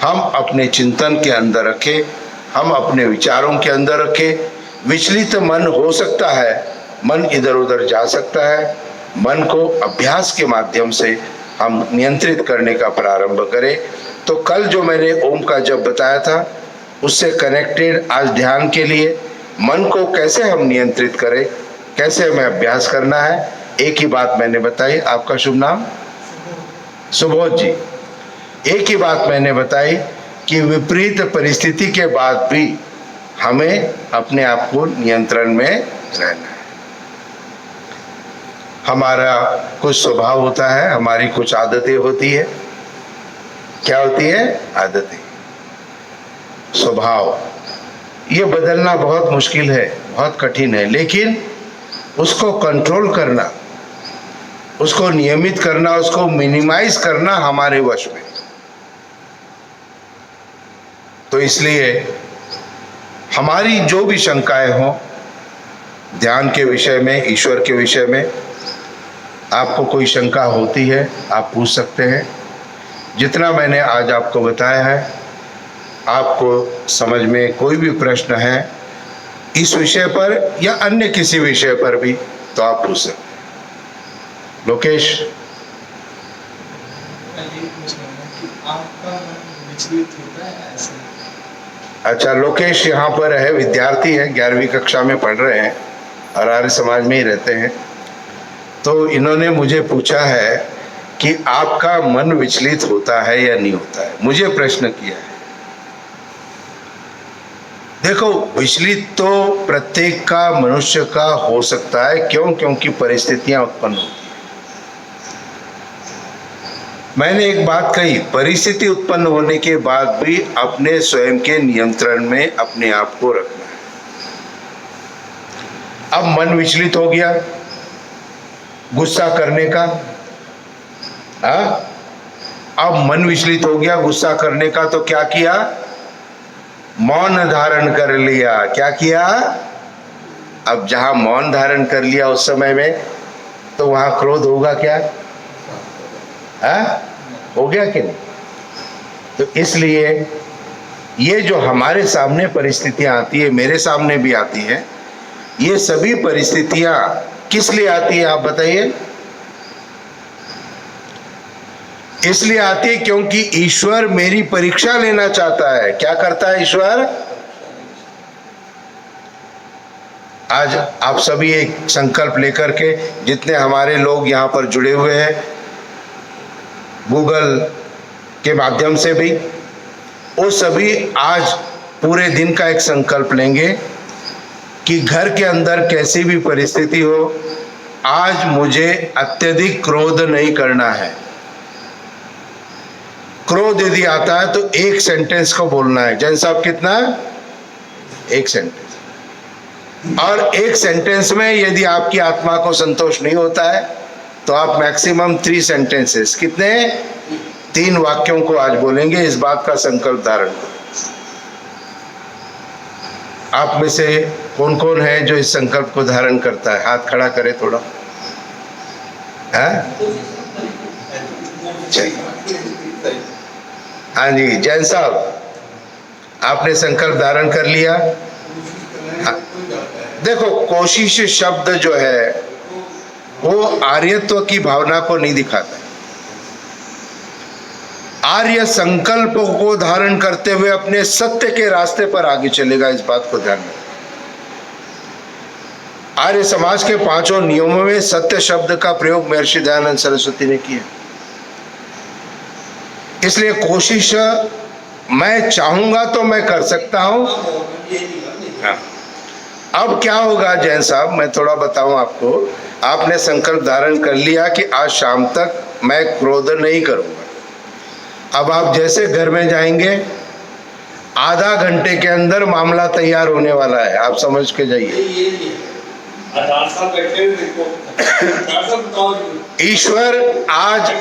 हम अपने चिंतन के अंदर रखें, हम अपने विचारों के अंदर रखें। विचलित मन हो सकता है, मन इधर उधर जा सकता है, मन को अभ्यास के माध्यम से हम नियंत्रित करने का प्रारंभ करें। तो कल जो मैंने ओम का जप बताया था, उससे कनेक्टेड आज ध्यान के लिए मन को कैसे हम नियंत्रित करें, कैसे हमें अभ्यास करना है, एक ही बात मैंने बताई। आपका शुभ नाम? सुबोध जी। एक ही बात मैंने बताई कि विपरीत परिस्थिति के बाद भी हमें अपने आप को नियंत्रण में रहना है। हमारा कुछ स्वभाव होता है, हमारी कुछ आदतें होती है। क्या होती है? आदतें, स्वभाव। ये बदलना बहुत मुश्किल है, बहुत कठिन है, लेकिन उसको कंट्रोल करना, उसको नियमित करना, उसको मिनिमाइज करना हमारे वश में। तो इसलिए हमारी जो भी शंकाएं हों ध्यान के विषय में, ईश्वर के विषय में, आपको कोई शंका होती है आप पूछ सकते हैं। जितना मैंने आज आपको बताया है, आपको समझ में कोई भी प्रश्न है इस विषय पर या अन्य किसी विषय पर भी, तो आप पूछ सकते हैं। लोकेश, अच्छा, लोकेश यहाँ पर है, विद्यार्थी है, 11वीं कक्षा में पढ़ रहे हैं और आर्य समाज में ही रहते हैं। तो इन्होंने मुझे पूछा है कि आपका मन विचलित होता है या नहीं होता है, मुझे प्रश्न किया है। देखो, विचलित तो प्रत्येक का, मनुष्य का हो सकता है। क्यों? क्योंकि परिस्थितियां उत्पन्न होती हैं। मैंने एक बात कही, परिस्थिति उत्पन्न होने के बाद भी अपने स्वयं के नियंत्रण में अपने आप को रखना है। अब मन विचलित हो गया गुस्सा करने का, अब मन विचलित हो गया गुस्सा करने का, तो क्या किया? मौन धारण कर लिया। क्या किया? अब जहां मौन धारण कर लिया उस समय में, तो वहां क्रोध होगा क्या? हो गया कि नहीं? तो इसलिए ये जो हमारे सामने परिस्थितियां आती है, मेरे सामने भी आती है, ये सभी परिस्थितियां किस लिए आती है आप बताइए? इसलिए आती है क्योंकि ईश्वर मेरी परीक्षा लेना चाहता है। क्या करता है ईश्वर? आज आप सभी एक संकल्प लेकर के, जितने हमारे लोग यहाँ पर जुड़े हुए हैं गूगल के माध्यम से भी, वो सभी आज पूरे दिन का एक संकल्प लेंगे कि घर के अंदर कैसी भी परिस्थिति हो, आज मुझे अत्यधिक क्रोध नहीं करना है। क्रोध यदि आता है तो एक सेंटेंस को बोलना है। जैन साहब, कितना? एक सेंटेंस। और एक सेंटेंस में यदि आपकी आत्मा को संतोष नहीं होता है तो आप मैक्सिमम 3 सेंटेंसेस, कितने? 3 वाक्यों को आज बोलेंगे। इस बात का संकल्प धारण करो। आप में से कौन कौन है जो इस संकल्प को धारण करता है? हाथ खड़ा करे थोड़ा। हाँ जी, जैन साहब, आपने संकल्प धारण कर लिया? देखो, कोशिश शब्द जो है वो आर्यत्व की भावना को नहीं दिखाता। आर्य संकल्प को धारण करते हुए अपने सत्य के रास्ते पर आगे चलेगा। इस बात को ध्यान रखें। आर्य समाज के 5 नियमों में सत्य शब्द का प्रयोग महर्षि दयानंद सरस्वती ने किया। इसलिए कोशिश मैं चाहूंगा तो मैं कर सकता हूं। अब क्या होगा जैन साहब, मैं थोड़ा बताऊं आपको। आपने संकल्प धारण कर लिया कि आज शाम तक मैं क्रोध नहीं करूंगा। अब आप जैसे घर में जाएंगे, आधा घंटे के अंदर मामला तैयार होने वाला है। आप समझ के जाइए। ईश्वर आज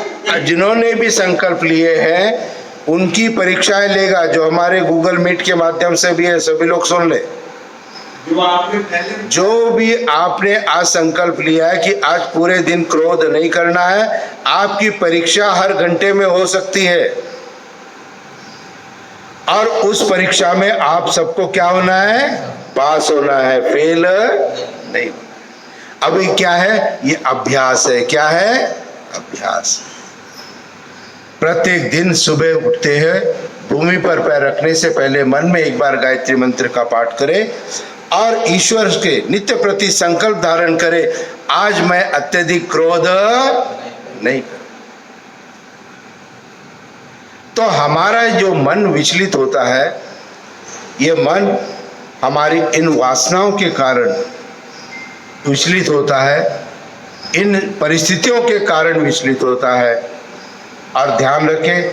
जिन्होंने भी संकल्प लिए हैं उनकी परीक्षाएं लेगा। जो हमारे गूगल मीट के माध्यम से भी है, सभी लोग सुन ले। जो भी आपने आज संकल्प लिया है कि आज पूरे दिन क्रोध नहीं करना है, आपकी परीक्षा हर घंटे में हो सकती है और उस परीक्षा में आप सबको क्या होना है? पास होना है, फेल नहीं होना। अभी क्या है? ये अभ्यास है। क्या है? अभ्यास। प्रत्येक दिन सुबह उठते हैं, भूमि पर पैर रखने से पहले मन में एक बार गायत्री मंत्र का पाठ करें और ईश्वर के नित्य प्रति संकल्प धारण करें, आज मैं अत्यधिक क्रोध नहीं करूं। तो हमारा जो मन विचलित होता है, ये मन हमारी इन वासनाओं के कारण विचलित होता है, इन परिस्थितियों के कारण विचलित होता है। और ध्यान रखें,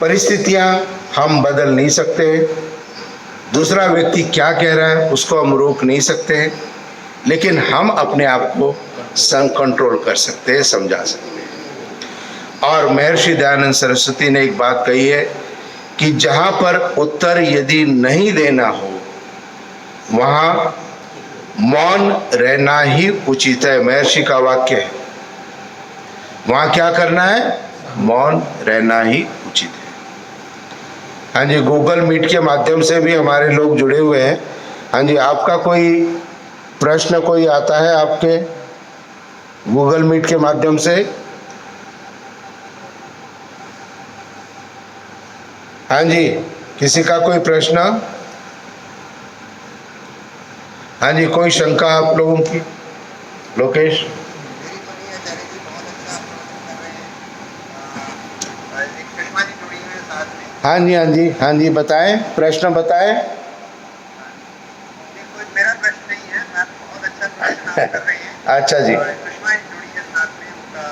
परिस्थितियां हम बदल नहीं सकते, दूसरा व्यक्ति क्या कह रहा है उसको हम रोक नहीं सकते हैं, लेकिन हम अपने आप को कंट्रोल कर सकते हैं, समझा सकते हैं। और महर्षि दयानंद सरस्वती ने एक बात कही है कि जहां पर उत्तर यदि नहीं देना हो वहां मौन रहना ही उचित है। महर्षि का वाक्य है, वहां क्या करना है? मौन रहना ही उचित है। हाँ जी, गूगल मीट के माध्यम से भी हमारे लोग जुड़े हुए हैं। हाँ जी, आपका कोई प्रश्न कोई आता है आपके गूगल मीट के माध्यम से? हाँ जी, किसी का कोई प्रश्न? हाँ जी, कोई शंका आप लोगों की? लोकेश? हाँ जी, हाँ जी, हाँ जी, बताएं, प्रश्न बताएं। मेरा प्रश्न नहीं है, मैं बहुत अच्छा प्रश्न आप कर रही हैं। अच्छा जी, सुषमा जी जुड़ी है साथ में, उनका।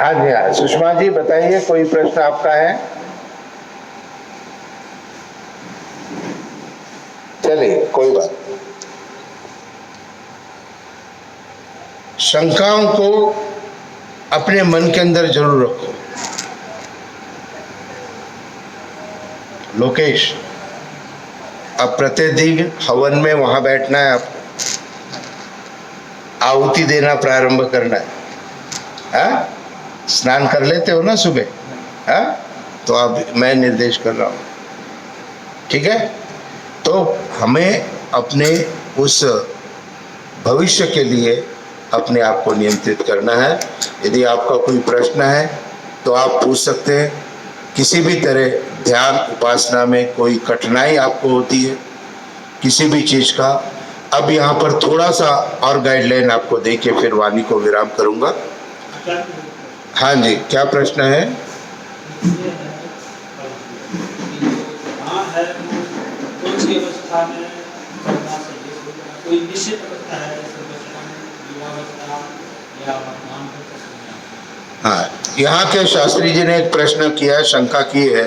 हाँ जी, हाँ, सुषमा जी बताइए, कोई प्रश्न आपका है? चलिए, कोई बात नहीं। शंकाओं को अपने मन के अंदर जरूर रखो। लोकेश, अब प्रतिदिन हवन में वहां बैठना है, आपको आहुति देना प्रारंभ करना है। हाँ? स्नान कर लेते हो ना सुबह? हाँ? तो अब मैं निर्देश कर रहा हूं, ठीक है? तो हमें अपने उस भविष्य के लिए अपने आप को नियंत्रित करना है। यदि आपका कोई प्रश्न है तो आप पूछ सकते हैं। किसी भी तरह ध्यान उपासना में कोई कठिनाई आपको होती है, किसी भी चीज का, अब यहाँ पर थोड़ा सा और गाइडलाइन आपको दे के फिर वाणी को विराम करूंगा। हाँ जी, क्या प्रश्न है? हाँ, यहाँ के शास्त्री जी ने एक प्रश्न किया, शंका की है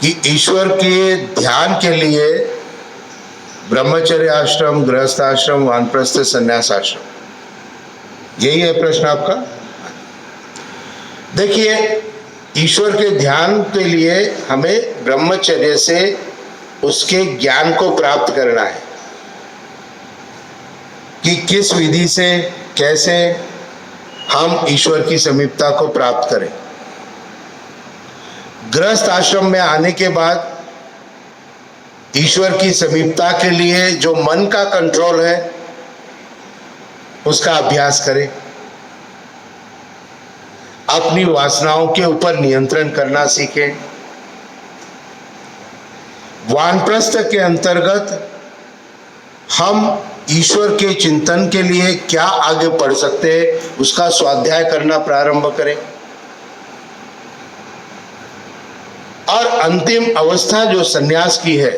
कि ईश्वर के ध्यान के लिए ब्रह्मचर्य आश्रम, गृहस्थ आश्रम, वानप्रस्थ, संन्यास आश्रम, यही है प्रश्न आपका? देखिए, ईश्वर के ध्यान के लिए हमें ब्रह्मचर्य से उसके ज्ञान को प्राप्त करना है कि किस विधि से कैसे हम ईश्वर की समीपता को प्राप्त करें। गृहस्थ आश्रम में आने के बाद ईश्वर की समीपता के लिए जो मन का कंट्रोल है उसका अभ्यास करें, अपनी वासनाओं के ऊपर नियंत्रण करना सीखें। वानप्रस्थ के अंतर्गत हम ईश्वर के चिंतन के लिए क्या आगे बढ़ सकते हैं उसका स्वाध्याय करना प्रारंभ करें। और अंतिम अवस्था जो सन्यास की है,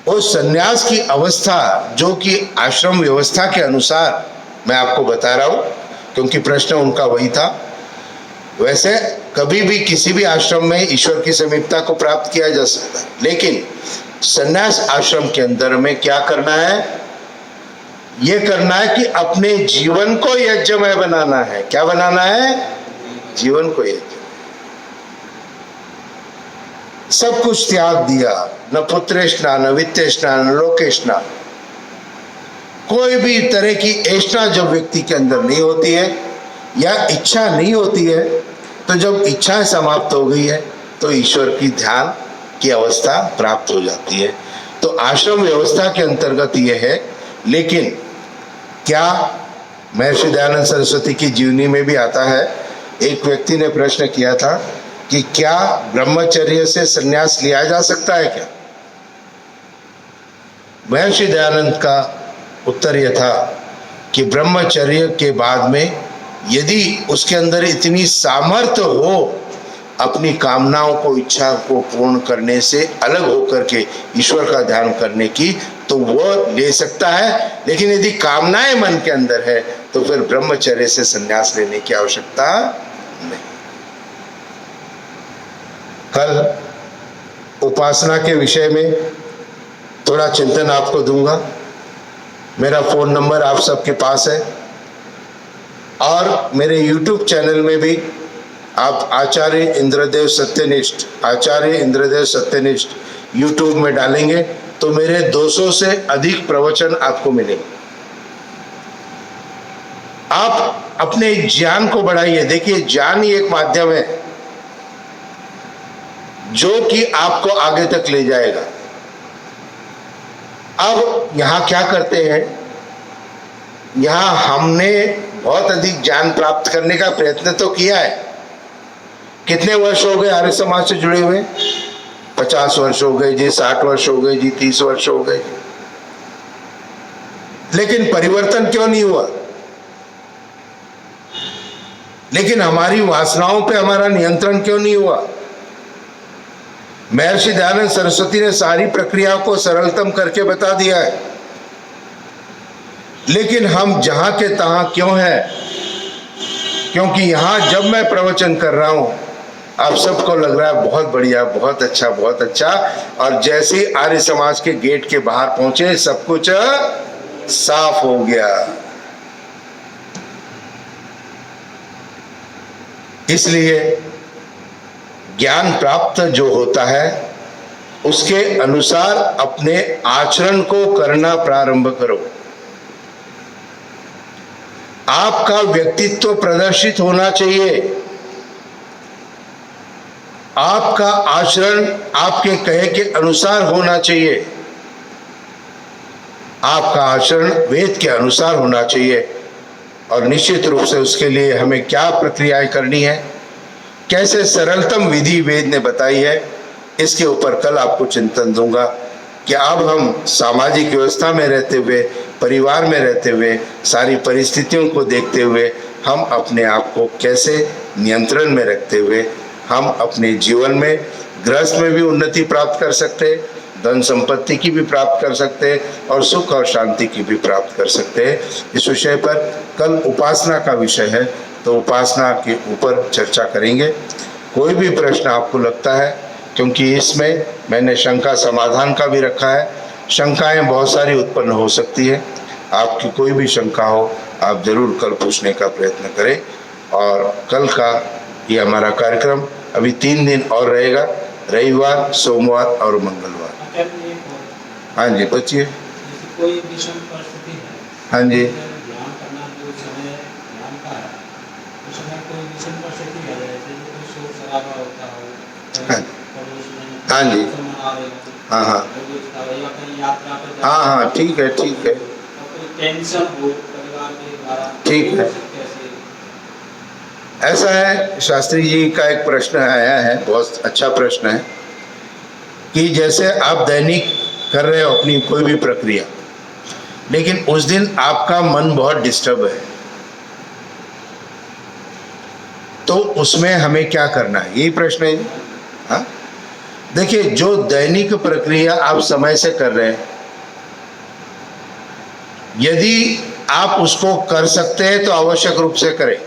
उस सन्यास की अवस्था जो कि आश्रम व्यवस्था के अनुसार मैं आपको बता रहा हूं, क्योंकि प्रश्न उनका वही था। वैसे कभी भी किसी भी आश्रम में ईश्वर की समीपता को प्राप्त किया जा सकता है, लेकिन सन्यास आश्रम के अंदर में क्या करना है? ये करना है कि अपने जीवन को यज्ञमय बनाना है। क्या बनाना है? जीवन को यज्ञ। सब कुछ त्याग दिया, न पुत्रेष्णा, न वित्तेष्णा, न लोकेष्णा, कोई भी तरह की ऐष्णा जब व्यक्ति के अंदर नहीं होती है या इच्छा नहीं होती है, तो जब इच्छाएं समाप्त हो गई है तो ईश्वर की ध्यान की अवस्था प्राप्त हो जाती है। तो आश्रम व्यवस्था के अंतर्गत यह है। लेकिन क्या महर्षि दयानंद सरस्वती की जीवनी में भी आता है, एक व्यक्ति ने प्रश्न किया था कि क्या ब्रह्मचर्य से संन्यास लिया जा सकता है क्या? महर्षि दयानंद का उत्तर यह था कि ब्रह्मचर्य के बाद में यदि उसके अंदर इतनी सामर्थ्य हो अपनी कामनाओं को, इच्छा को पूर्ण करने से अलग होकर के ईश्वर का ध्यान करने की, तो वह ले सकता है। लेकिन यदि कामनाएं मन के अंदर है तो फिर ब्रह्मचर्य से संन्यास लेने की आवश्यकता नहीं। कल उपासना के विषय में थोड़ा चिंतन आपको दूंगा। मेरा फोन नंबर आप सबके पास है और मेरे YouTube चैनल में भी आप आचार्य इंद्रदेव सत्यनिष्ठ, आचार्य इंद्रदेव सत्यनिष्ठ YouTube में डालेंगे तो मेरे 200 से अधिक प्रवचन आपको मिलेंगे। आप अपने ज्ञान को बढ़ाइए। देखिए, ज्ञान ही एक माध्यम है जो कि आपको आगे तक ले जाएगा। अब यहां क्या करते हैं, यहां हमने बहुत अधिक ज्ञान प्राप्त करने का प्रयत्न तो किया है। कितने वर्ष हो गए आर्य समाज से जुड़े हुए? 50 वर्ष हो गए जी, 60 वर्ष हो गए जी, 30 वर्ष हो गए। लेकिन परिवर्तन क्यों नहीं हुआ? लेकिन हमारी वासनाओं पे हमारा नियंत्रण क्यों नहीं हुआ? महर्षि दयानंद सरस्वती ने सारी प्रक्रियाओं को सरलतम करके बता दिया है। लेकिन हम जहां के तहां क्यों हैं? क्योंकि यहां जब मैं प्रवचन कर रहा हूं आप सबको लग रहा है बहुत बढ़िया, बहुत अच्छा, बहुत अच्छा, और जैसे ही आर्य समाज के गेट के बाहर पहुंचे सब कुछ साफ हो गया। इसलिए ज्ञान प्राप्त जो होता है उसके अनुसार अपने आचरण को करना प्रारंभ करो। आपका व्यक्तित्व प्रदर्शित होना चाहिए। आपका आचरण आपके कहे के अनुसार होना चाहिए। आपका आचरण वेद के अनुसार होना चाहिए। और निश्चित रूप से उसके लिए हमें क्या प्रक्रियाएं करनी है, कैसे सरलतम विधि वेद ने बताई है, इसके ऊपर कल आपको चिंतन दूंगा कि अब हम सामाजिक व्यवस्था में रहते हुए, परिवार में रहते हुए, सारी परिस्थितियों को देखते हुए हम अपने आप को कैसे नियंत्रण में रखते हुए हम अपने जीवन में, गृहस्थ में भी उन्नति प्राप्त कर सकते, धन संपत्ति की भी प्राप्त कर सकते और सुख और शांति की भी प्राप्त कर सकते हैं। इस विषय पर कल उपासना का विषय है तो उपासना के ऊपर चर्चा करेंगे। कोई भी प्रश्न आपको लगता है, क्योंकि इसमें मैंने शंका समाधान का भी रखा है, शंकाएं बहुत सारी उत्पन्न हो सकती है। आपकी कोई भी शंका हो आप जरूर कल पूछने का प्रयत्न करें। और कल का ये हमारा कार्यक्रम अभी 3 दिन और रहेगा, रविवार, सोमवार और मंगलवार। हाँ जी, पूछिए। कोई विषम परिस्थिति है, हाँ जी, ध्यान करना जो समय ध्यान का है, उस समय कोई विषम परिस्थिति है, जैसे कोई शोर शराबा होता हो, हाँ। पड़ोस में हाँ जी। आ रहे हो, हाँ हाँ या कहीं यात्रा पर जा हाँ हाँ, ठीक है, ठीक है, और कोई टेंशन हो परिवार के द्वारा, ठीक है। कैसे? ऐसा है, शास्त्री जी का एक प्रश्न आया है, बहुत अच्छा प्रश्न है कि जैसे आप दैनिक कर रहे हो अपनी कोई भी प्रक्रिया, लेकिन उस दिन आपका मन बहुत डिस्टर्ब है, तो उसमें हमें क्या करना है, यही प्रश्न है। हाँ, देखिए, जो दैनिक प्रक्रिया आप समय से कर रहे हैं, यदि आप उसको कर सकते हैं तो आवश्यक रूप से करें।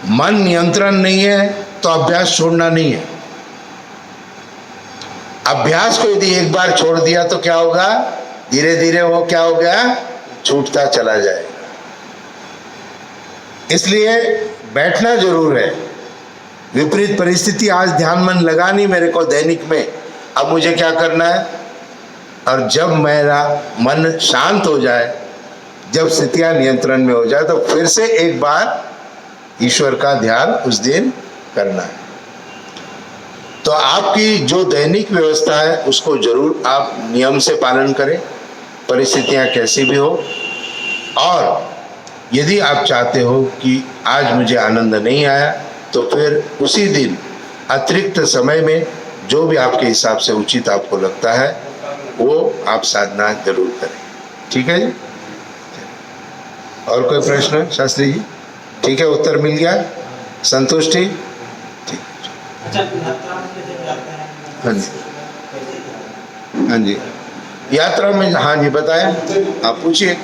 मन नियंत्रण नहीं है तो अभ्यास छोड़ना नहीं है। अभ्यास को यदि एक बार छोड़ दिया तो क्या होगा, धीरे धीरे वो क्या हो गया, छूटता चला जाएगा। इसलिए बैठना जरूर है, विपरीत परिस्थिति, आज ध्यान मन लगा नहीं मेरे को दैनिक में, अब मुझे क्या करना है? और जब मेरा मन शांत हो जाए, जब स्थितियां नियंत्रण में हो जाए, तो फिर से एक बार ईश्वर का ध्यान उस दिन करना है। तो आपकी जो दैनिक व्यवस्था है उसको जरूर आप नियम से पालन करें, परिस्थितियां कैसी भी हो। और यदि आप चाहते हो कि आज मुझे आनंद नहीं आया, तो फिर उसी दिन अतिरिक्त समय में जो भी आपके हिसाब से उचित आपको लगता है वो आप साधना जरूर करें। ठीक है जी? और कोई प्रश्न शास्त्री जी? ठीक है, उत्तर मिल गया, संतुष्टि? ठीक। अच्छा, यात्रा में जब जाते हैं, हाँ जी, हाँ जी, यात्रा में, हाँ जी बताएं, आप पूछिए।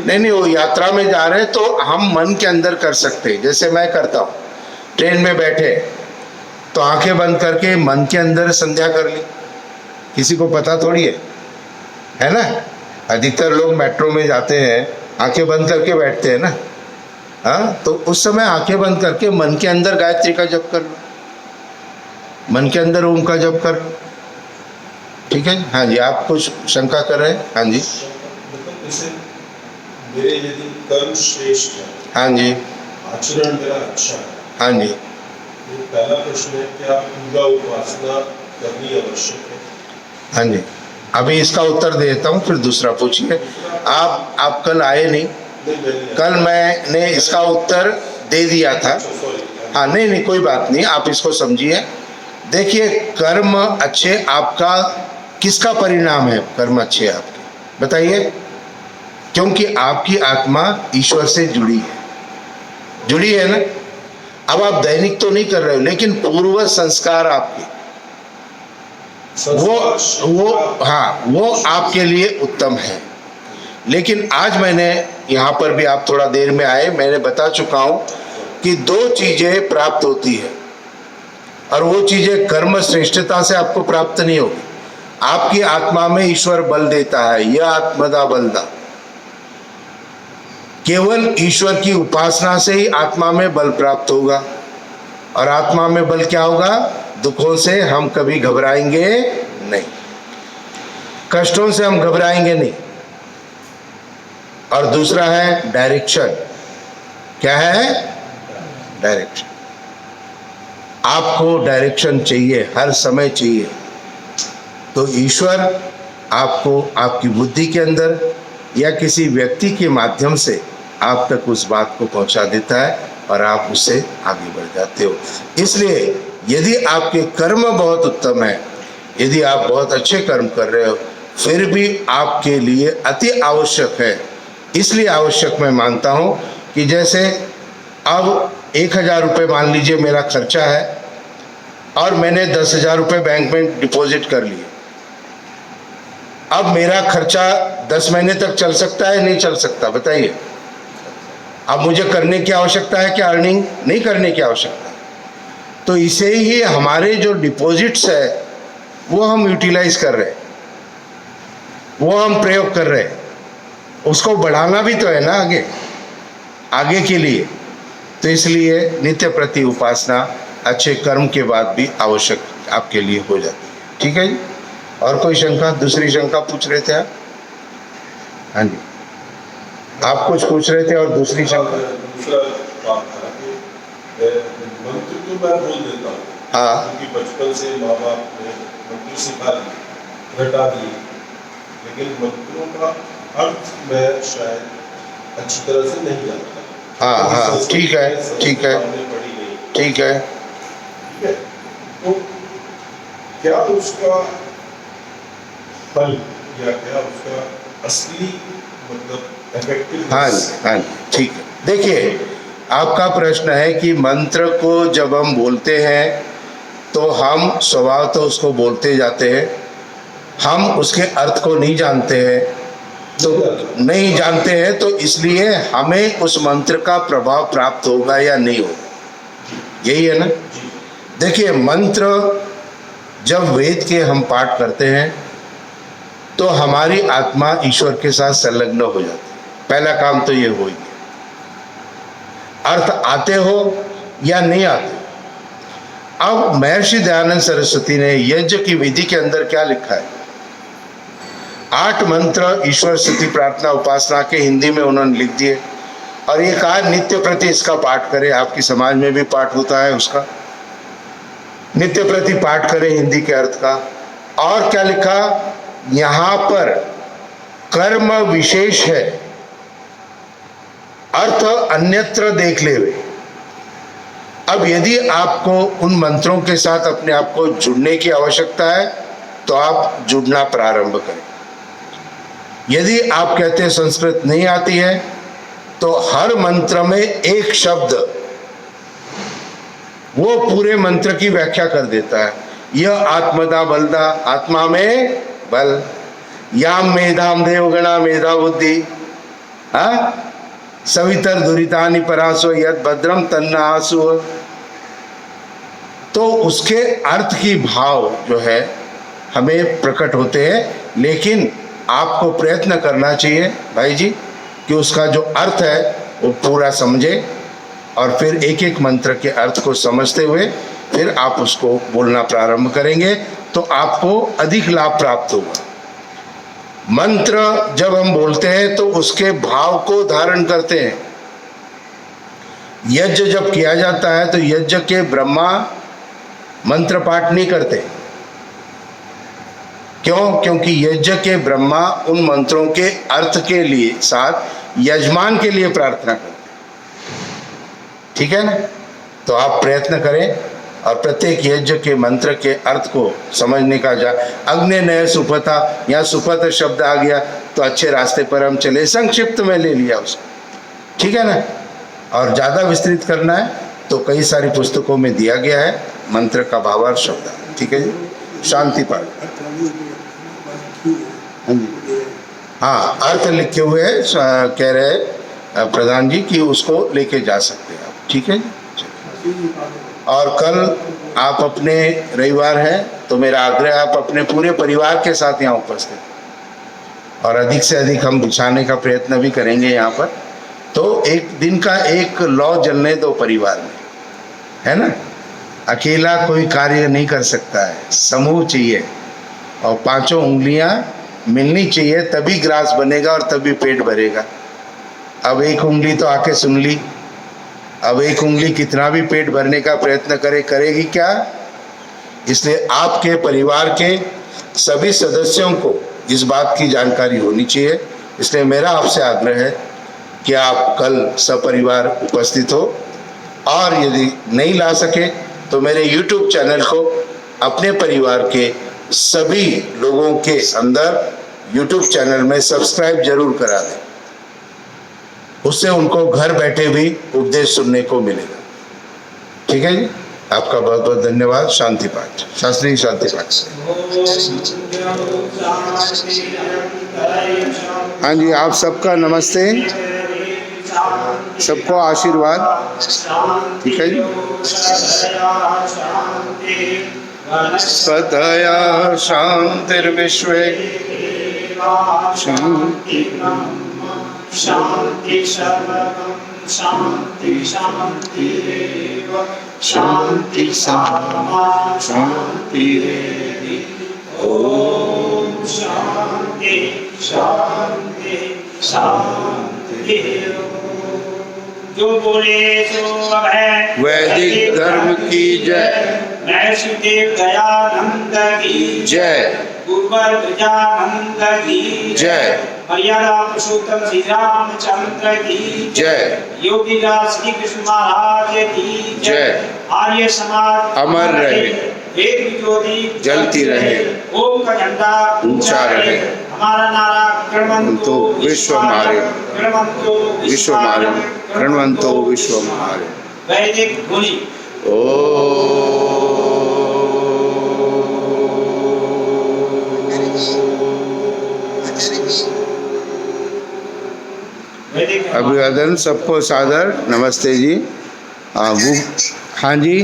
नहीं, वो यात्रा में जा रहे हैं तो हम मन के अंदर कर सकते हैं, जैसे मैं करता हूँ। ट्रेन में बैठे तो आंखें बंद करके मन के अंदर संध्या कर ली, किसी को पता थोड़ी है ना? अधिकतर लोग मेट्रो में जाते हैं आंखें बंद करके बैठते हैं ना। हाँ, तो उस समय आंखें बंद करके मन के अंदर गायत्री का जप कर लो, मन के अंदर ओम का जप कर लो। ठीक है? हाँ जी, आप कुछ शंका कर रहे हैं? हाँ जी, जैसे मेरे यदि कर्म श्रेष्ठ है, हाँ जी, आचरण मेरा अच्छा है, हाँ जी, तो पहला प्रश्न है क्या पूजा उपासना करनी आवश्यक है? हाँ जी, अभी इसका उत्तर देता हूँ, फिर दूसरा पूछिए। आप कल आए नहीं, कल मैंने इसका उत्तर दे दिया था। हाँ, नहीं, कोई बात नहीं, आप इसको समझिए। देखिए, कर्म अच्छे आपका किसका परिणाम है? कर्म अच्छे आपके, बताइए। क्योंकि आपकी आत्मा ईश्वर से जुड़ी है ना। अब आप दैनिक तो नहीं कर रहे हो, लेकिन पूर्व संस्कार आपके वो आपके लिए उत्तम है। लेकिन आज मैंने यहाँ पर भी, आप थोड़ा देर में आए, मैंने बता चुका हूँ कि दो चीजें प्राप्त होती है, और वो चीजें कर्म श्रेष्ठता से आपको प्राप्त नहीं होगी। आपकी आत्मा में ईश्वर बल देता है, यह आत्मदा बलदा। केवल ईश्वर की उपासना से ही आत्मा में बल प्राप्त होगा, और आत्मा में बल क्या होगा? दुखों से हम कभी घबराएंगे नहीं, कष्टों से हम घबराएंगे नहीं। और दूसरा है डायरेक्शन। क्या है? डायरेक्शन। आपको डायरेक्शन चाहिए, हर समय चाहिए, तो ईश्वर आपको आपकी बुद्धि के अंदर या किसी व्यक्ति के माध्यम से आप तक उस बात को पहुंचा देता है, और आप उससे आगे बढ़ जाते हो। इसलिए यदि आपके कर्म बहुत उत्तम है, यदि आप बहुत अच्छे कर्म कर रहे हो, फिर भी आपके लिए अति आवश्यक है। इसलिए आवश्यक मैं मानता हूं कि जैसे अब 1000 रुपये मान लीजिए मेरा खर्चा है, और मैंने 10,000 रुपये बैंक में डिपॉजिट कर लिए। अब मेरा खर्चा 10 महीने तक चल सकता है, नहीं चल सकता? बताइए। अब मुझे करने की आवश्यकता है क्या? अर्निंग नहीं करने की आवश्यकता। तो इसे ही हमारे जो डिपॉजिट्स है वो हम यूटिलाइज कर रहे हैं, वो हम प्रयोग कर रहे हैं, उसको बढ़ाना भी तो है ना आगे के लिए। तो इसलिए नित्य प्रति उपासना अच्छे कर्म के बाद भी आवश्यक आपके लिए हो जाती है। ठीक है जी? और कोई शंका? दूसरी शंका पूछ रहे थे आप? हाँ जी, आप कुछ पूछ रहे थे, और दूसरी शंका? दूसरा बात था कि मंत्र तो मैं बोल देता हूँ, हाँ, क्योंकि बचपन से माँ बाप ने मंत्र सिखा दिए, रटा दिए, लेकिन मंत्रों का अर्थ मैं शायद अच्छी तरह से नहीं जानता। हाँ, ठीक है, ठीक है, ठीक है। तो क्या उसका फल या क्या उसका असली मतलब इफेक्टिव? हाँ जी, हाँ जी, ठीक है। देखिए, आपका प्रश्न है कि मंत्र को जब हम बोलते हैं तो हम स्वभाव तो उसको बोलते जाते हैं, हम उसके अर्थ को नहीं जानते हैं। तो नहीं जानते हैं तो इसलिए हमें उस मंत्र का प्रभाव प्राप्त होगा या नहीं होगा, यही है ना। देखिए, मंत्र जब वेद के हम पाठ करते हैं तो हमारी आत्मा ईश्वर के साथ संलग्न हो जाती है। पहला काम तो ये हो गया। अर्थ आते हो या नहीं आते, अब महर्षि दयानंद सरस्वती ने यज्ञ की विधि के अंदर क्या लिखा है? 8 मंत्र ईश्वर स्तुति प्रार्थना उपासना के हिंदी में उन्होंने लिख दिए और ये कहा नित्य प्रति इसका पाठ करें। आपकी समाज में भी पाठ होता है उसका, नित्य प्रति पाठ करें हिंदी के अर्थ का। और क्या लिखा? यहां पर कर्म विशेष है, अर्थ अन्यत्र देख ले वे। अब यदि आपको उन मंत्रों के साथ अपने आप को जुड़ने की आवश्यकता है तो आप जुड़ना प्रारंभ करें। यदि आप कहते हैं संस्कृत नहीं आती है तो हर मंत्र में एक शब्द वो पूरे मंत्र की व्याख्या कर देता है। यह आत्मदा बलदा, आत्मा में बल, याम मेधाम देवगणा मेधा बुद्धि, सवितर दुरितानि परासो यद भद्रम तन्ना आसु। तो उसके अर्थ की भाव जो है हमें प्रकट होते हैं, लेकिन आपको प्रयत्न करना चाहिए भाई जी कि उसका जो अर्थ है वो पूरा समझे और फिर एक एक मंत्र के अर्थ को समझते हुए फिर आप उसको बोलना प्रारंभ करेंगे तो आपको अधिक लाभ प्राप्त होगा। मंत्र जब हम बोलते हैं तो उसके भाव को धारण करते हैं। यज्ञ जब किया जाता है तो यज्ञ के ब्रह्मा मंत्र पाठ नहीं करते। क्यों? क्योंकि यज्ञ के ब्रह्मा उन मंत्रों के अर्थ के लिए साथ यजमान के लिए प्रार्थना करते। ठीक है ना? तो आप प्रयत्न करें और प्रत्येक यज्ञ के मंत्र के अर्थ को समझने का अग्नि नय सुपथा, यहाँ सुपथ शब्द आ गया तो अच्छे रास्ते पर हम चले, संक्षिप्त में ले लिया उसको। ठीक है ना? और ज़्यादा विस्तृत करना है तो कई सारी पुस्तकों में दिया गया है मंत्र का भावार्थ शब्द। ठीक है जी, शांति पाठ। हाँ, अर्थ लिखे हुए कह रहे प्रधान जी कि उसको लेके जा सकते हैं आप। ठीक है जी। और कल आप अपने रविवार है तो मेरा आग्रह आप अपने पूरे परिवार के साथ यहाँ उपस्थित और अधिक से अधिक हम बिछाने का प्रयत्न भी करेंगे यहाँ पर। तो एक दिन का एक लौ जलने दो परिवार में, है ना? अकेला कोई कार्य नहीं कर सकता है, समूह चाहिए और 5 उंगलियां मिलनी चाहिए तभी ग्रास बनेगा और तभी पेट भरेगा। अब एक उंगली तो आके सुन ली, अब एक उंगली कितना भी पेट भरने का प्रयत्न करेगी क्या? इसलिए आपके परिवार के सभी सदस्यों को इस बात की जानकारी होनी चाहिए। इसलिए मेरा आपसे आग्रह है कि आप कल सपरिवार उपस्थित हो और यदि नहीं ला सके तो मेरे YouTube चैनल को अपने परिवार के सभी लोगों के अंदर YouTube चैनल में सब्सक्राइब जरूर करा दें। उससे उनको घर बैठे भी उपदेश सुनने को मिलेगा। ठीक है जी, आपका बहुत बहुत धन्यवाद। शांति पाठ, शास्त्रीय शांति पाठ से। हाँ जी, आप सबका नमस्ते, सबको आशीर्वाद। ठीक है जी। सदया शांतिर्विश्वे शांति शांति सर्वगं शांति शांतिरेव शांति सामा शांतिरेधि। ओम शांति शांति शांति। जो बोले सो है वैदिक धर्म की जय। महर्षि देव दयानंद की जय। गुरुवर गजानंद की जय। मर्यादा पुरुषोत्तम श्री रामचंद्र की जय। योगी राज श्री कृष्ण महाराज की जय। आर्य समाज अमर रहे, वेद की ज्योति जलती रहे, ओम का झंडा ऊंचा रहे। हमारा नारा गणवंतो विश्वमार्यम, गणवंतो विश्वमार्यम, गणवंतो विश्वमार्यम। वैदिक ध्वनि। अभिवादन सबको सादर नमस्ते जी। हाँ जी।